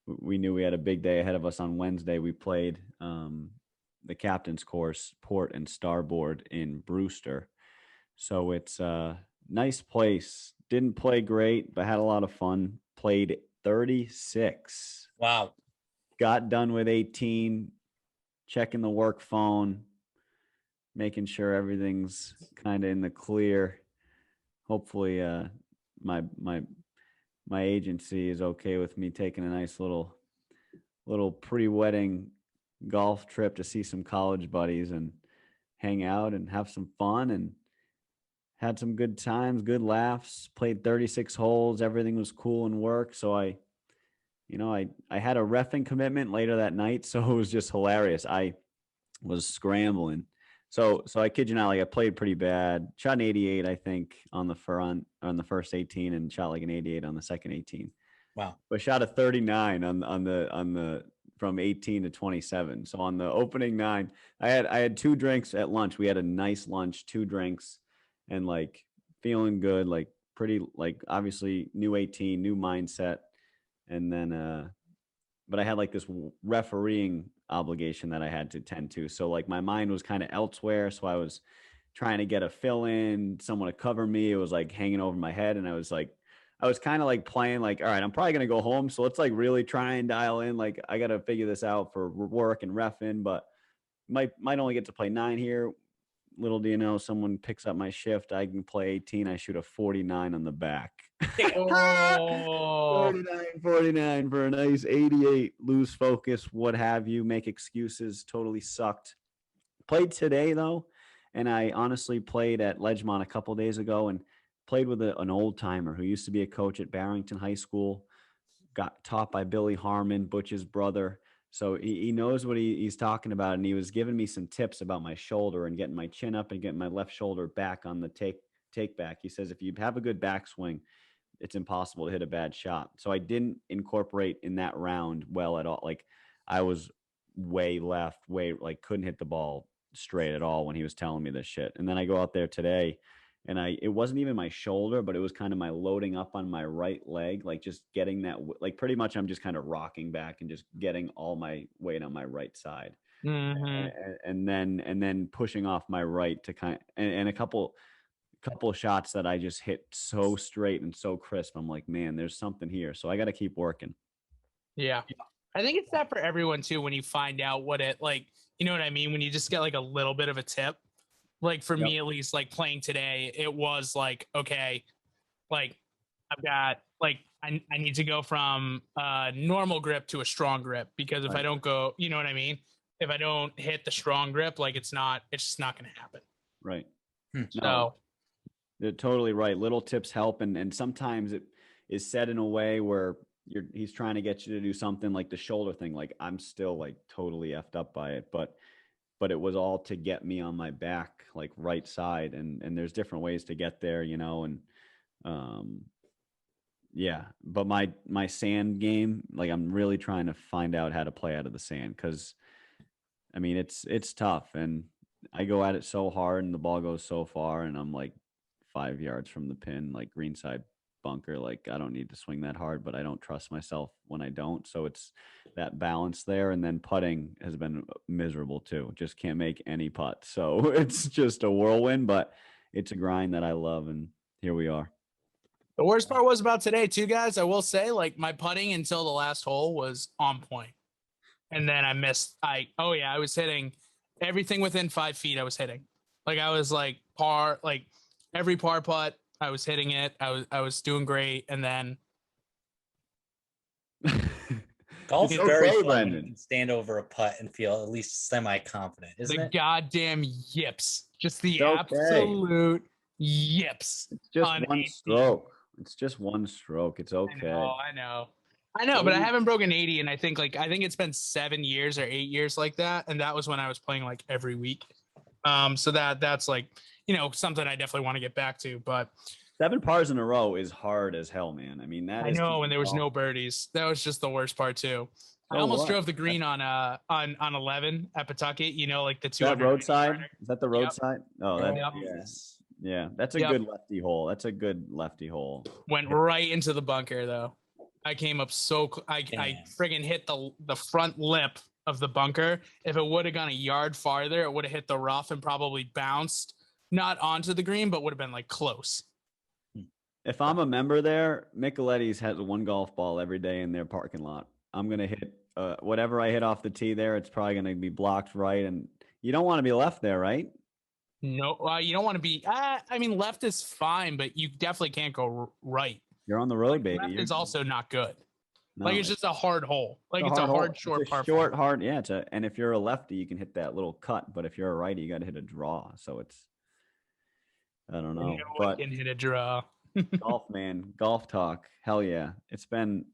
we knew we had a big day ahead of us on Wednesday. We played the captain's course, Port and Starboard in Brewster. So it's a nice place. Didn't play great, but had a lot of fun. Played 36. Wow. Got done with 18, checking the work phone, making sure everything's kind of in the clear. Hopefully my agency is okay with me taking a nice little pre-wedding golf trip to see some college buddies and hang out and have some fun, and had some good times, good laughs, played 36 holes. Everything was cool and work. So I had a reffing commitment later that night, so it was just hilarious. I was scrambling. So I kid you not, like I played pretty bad. Shot an 88, I think, on the first 18, and shot like an 88 on the second 18. Wow. But shot a 39 on the from 18 to 27. So on the opening 9, I had 2 drinks at lunch. We had a nice lunch, 2 drinks, and like feeling good, like pretty, like obviously new 18, new mindset. And then, but I had like this refereeing obligation that I had to tend to. So like my mind was kind of elsewhere. So I was trying to get a fill in, someone to cover me. It was like hanging over my head. And I was kind of like playing like, all right, I'm probably going to go home. So let's like really try and dial in. Like I got to figure this out for work and reffing, but might only get to play 9 here. Little do you know, someone picks up my shift. I can play 18. I shoot a 49 on the back. Oh. 49 for a nice 88. Lose focus, what have you, make excuses. Totally sucked. Played today though, and I honestly played at Ledgemont a couple days ago and played with an old timer who used to be a coach at Barrington High School. Got taught by Billy Harmon, Butch's brother. So he knows what he's talking about, and he was giving me some tips about my shoulder and getting my chin up and getting my left shoulder back on the take back. He says if you have a good backswing, it's impossible to hit a bad shot. So I didn't incorporate in that round well at all. Like I was way left, like couldn't hit the ball straight at all when he was telling me this shit. And then I go out there today, and it wasn't even my shoulder, but it was kind of my loading up on my right leg, like just getting that, like pretty much I'm just kind of rocking back and just getting all my weight on my right side. Mm-hmm. And then pushing off my right to kind of, and a couple of shots that I just hit so straight and so crisp. I'm like, man, there's something here. So I got to keep working. Yeah. I think it's that for everyone too, when you find out what it, like, you know what I mean? When you just get like a little bit of a tip. Like for me, at least, like playing today, it was like, okay, like I've got like, I need to go from normal grip to a strong grip, because if I don't go, you know what I mean? if I don't hit the strong grip, like it's just not going to happen. Right. Hmm. So No, you're totally right. Little tips help, and sometimes it is said in a way where he's trying to get you to do something like the shoulder thing. Like I'm still like totally effed up by it, but it was all to get me on my back, like right side, and there's different ways to get there, and yeah. But my sand game, like I'm really trying to find out how to play out of the sand, because I mean it's tough, and I go at it so hard and the ball goes so far, and I'm like 5 yards from the pin, like greenside bunker. Like I don't need to swing that hard, but I don't trust myself when I don't. So it's that balance there. And then putting has been miserable too. Just can't make any putt. So it's just a whirlwind, but it's a grind that I love. And here we are. the worst part was about today too, guys. I will say, like my putting until the last hole was on point. And then I missed. I was hitting everything within 5 feet. I was hitting. Like I was like par, like every par putt. I was hitting it. I was doing great. And then Golf's It's very okay, fun when you Brendan. can stand over a putt and feel at least semi-confident, isn't the it? goddamn yips, just the It's okay. absolute yips. It's just on one 18. stroke. It's just one stroke. It's okay. I know, but I haven't broken 80, and I think it's been 7 years or 8 years like that, and that was when I was playing like every week. So that's like something I definitely want to get back to. But 7 pars in a row is hard as hell, man. I mean, that I is know, and there was tough. no birdies. That was just the worst part too. I So almost what? drove the green on 11 at Pawtucket. Like the Is that 200 roadside? Is that the Yep. roadside? Oh, that Yep. yeah. That's a Yep. good lefty hole. That's a good lefty hole. Went right into the bunker though. I came up I friggin' hit the front lip of the bunker. If it would have gone a yard farther, it would have hit the rough and probably bounced not onto the green, but would have been like close. If I'm a member there, Micheletti's has one golf ball every day in their parking lot. I'm gonna hit whatever I hit off the tee there. It's probably gonna be blocked right, and you don't want to be left there, right? No, you don't want to be. I mean, left is fine, but you definitely can't go right. You're on the road, baby. Left is also not good. No, Like it's just a hard hole. Like it's a hole. hard, short It's a par. short, hard. Yeah, and if you're a lefty, you can hit that little cut. But if you're a righty, you got to hit a draw. So it's, I don't know. But can hit a draw. golf, man, golf talk. Hell yeah, it's been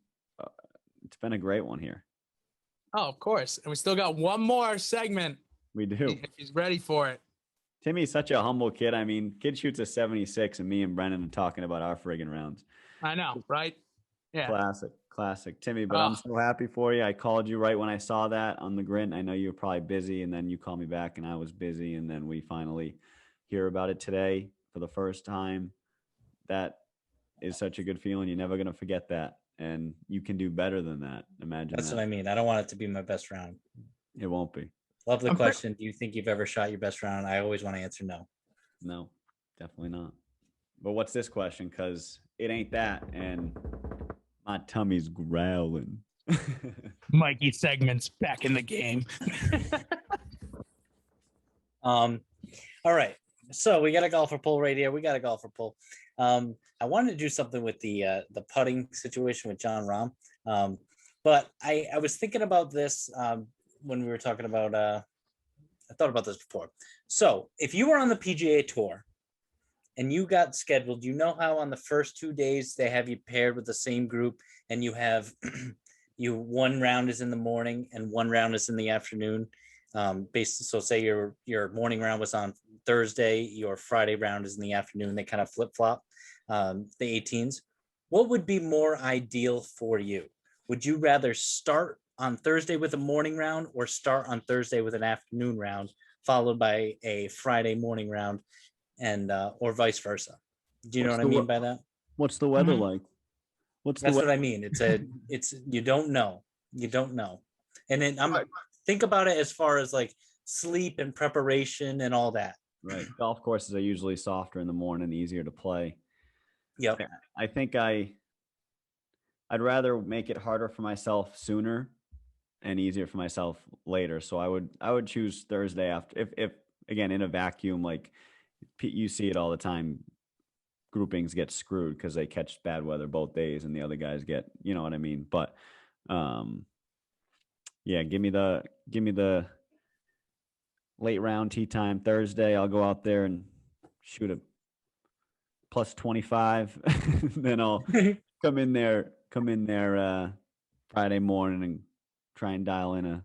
a great one here. Oh, of course, and we still got one more segment. We do. If he's ready for it. Timmy's such a humble kid. I mean, kid shoots a 76, and me and Brendan are talking about our friggin' rounds. I know, right? Yeah. Classic, Timmy. But I'm so happy for you. I called you right when I saw that on the grid. I know you were probably busy, and then you called me back, and I was busy, and then we finally hear about it today for the first time. That is such a good feeling. You're never gonna forget that, and you can do better than that. Imagine That's that. what I mean. I don't want it to be my best round. It won't be. Love the question. Do you think you've ever shot your best round? I always want to answer no. No, definitely not. But what's this question? Because it ain't that, and my tummy's growling. Mikey segment's back in the game. All right. So we got a golfer poll right here. We got a golfer poll. I wanted to do something with the putting situation with Jon Rahm. But I was thinking about this when we were talking about I thought about this before. So if you were on the PGA Tour and you got scheduled, how on the first 2 days they have you paired with the same group, and you have one round is in the morning and one round is in the afternoon. So say your morning round was on Thursday, your Friday round is in the afternoon. They kind of flip-flop the 18s. What would be more ideal for you? Would you rather start on Thursday with a morning round, or start on Thursday with an afternoon round, followed by a Friday morning round, and or vice versa? Do you know what I mean by that? What's the weather like? That's what I mean. It's you don't know. And then think about it as far as like sleep and preparation and all that. Right. Golf courses are usually softer in the morning, easier to play. Yep. I think I'd rather make it harder for myself sooner and easier for myself later. So I would choose Thursday after, if again, in a vacuum, like you see it all the time, groupings get screwed because they catch bad weather both days and the other guys get, you know what I mean? But yeah, give me the late round tee time Thursday. I'll go out there and shoot a plus 25. Then I'll come in there Friday morning and try and dial in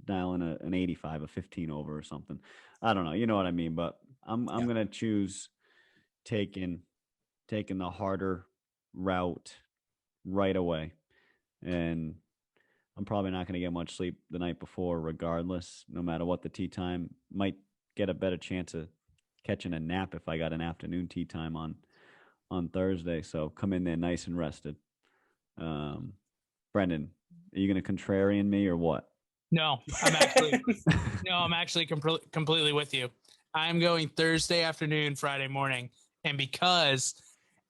an 85, a 15 over or something. I don't know, you know what I mean, but I'm gonna choose taking the harder route right away. And I'm probably not going to get much sleep the night before regardless, no matter what the tee time. Might get a better chance of catching a nap if I got an afternoon tee time on Thursday. So come in there nice and rested. Brendan, are you going to contrarian me or what? No, I'm actually completely with you. I'm going Thursday afternoon, Friday morning. And because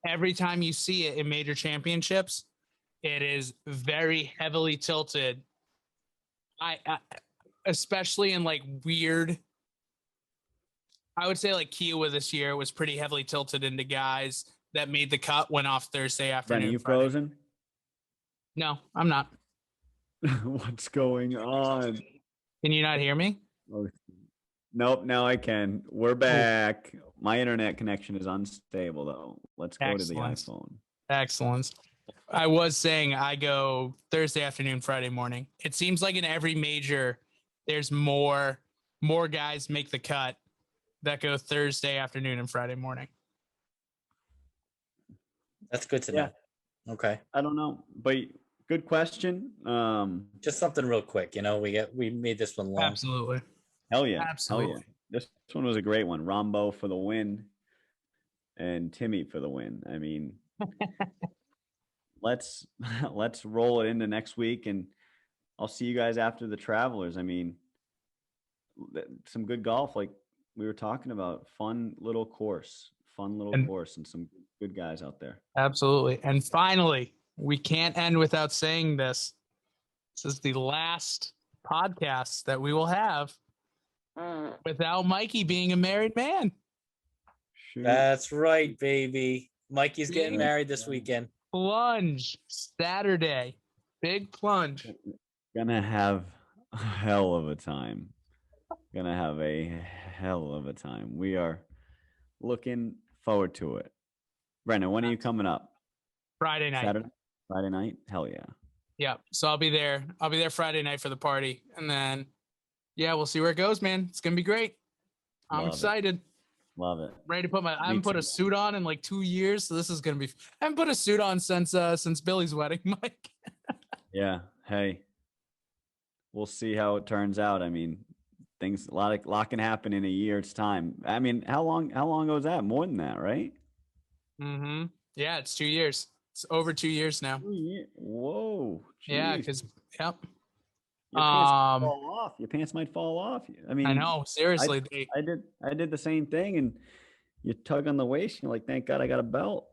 every time you see it in major championships, it is very heavily tilted. I especially in like weird, I would say like Kiowa this year was pretty heavily tilted into guys that made the cut, went off Thursday afternoon. Brendan, you Friday. frozen? No, I'm not. What's going on? Can you not hear me? Oh, nope, now I can. We're back. My internet connection is unstable, though. Let's go to the iPhone. Excellent. I was saying I go Thursday afternoon, Friday morning. It seems like in every major, there's more guys make the cut that go Thursday afternoon and Friday morning. That's good to know. Okay. I don't know, but good question. Just something real quick. We made this one long. Absolutely. Hell yeah. Absolutely. Hell yeah. This one was a great one. Rombo for the win and Timmy for the win. I mean, let's roll it into next week, and I'll see you guys after the Travelers. I mean, some good golf, like we were talking about. Fun little course, and some good guys out there. Absolutely. And finally, we can't end without saying this. This is the last podcast that we will have without Mikey being a married man. Shoot. That's right, baby. Mikey's getting married this weekend. Plunge Saturday. Big plunge. Gonna have a hell of a time. We are looking forward to it. Brendan, when are you coming up? Friday night. Saturday? Friday night? Hell yeah. Yeah. So I'll be there. I'll be there Friday night for the party. And then, yeah, we'll see where it goes, man. It's going to be great. I'm excited. Love it. Ready to put I haven't put a suit on in like 2 years. So this is going to be, I haven't put a suit on since Billy's wedding, Mike. Yeah. Hey, we'll see how it turns out. I mean, a lot can happen in a year's time. I mean, how long ago was that? More than that, right? Mm-hmm. Yeah, it's 2 years. It's over 2 years now. Whoa. Geez. Yeah, because Your pants might fall off. Your pants might fall off. I mean, I know. Seriously, I did the same thing, and you tug on the waist. And you're like, thank God I got a belt.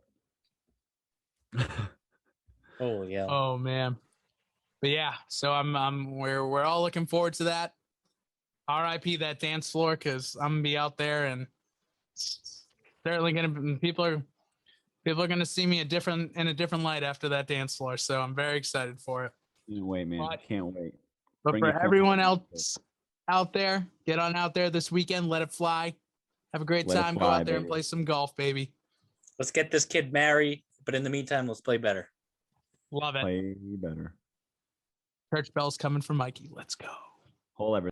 Oh yeah. Oh man. But yeah, so we're all looking forward to that. RIP that dance floor, because I'm gonna be out there, and certainly people are gonna see me in a different light after that dance floor. So I'm very excited for it. Can't wait, man. Can't wait. But for everyone else out there, get on out there this weekend. Let it fly. Have a great time. Go out there and play some golf, baby. Let's get this kid married. But in the meantime, let's play better. Love it. Play better. Church bells coming for Mikey. Let's go. Whole everything.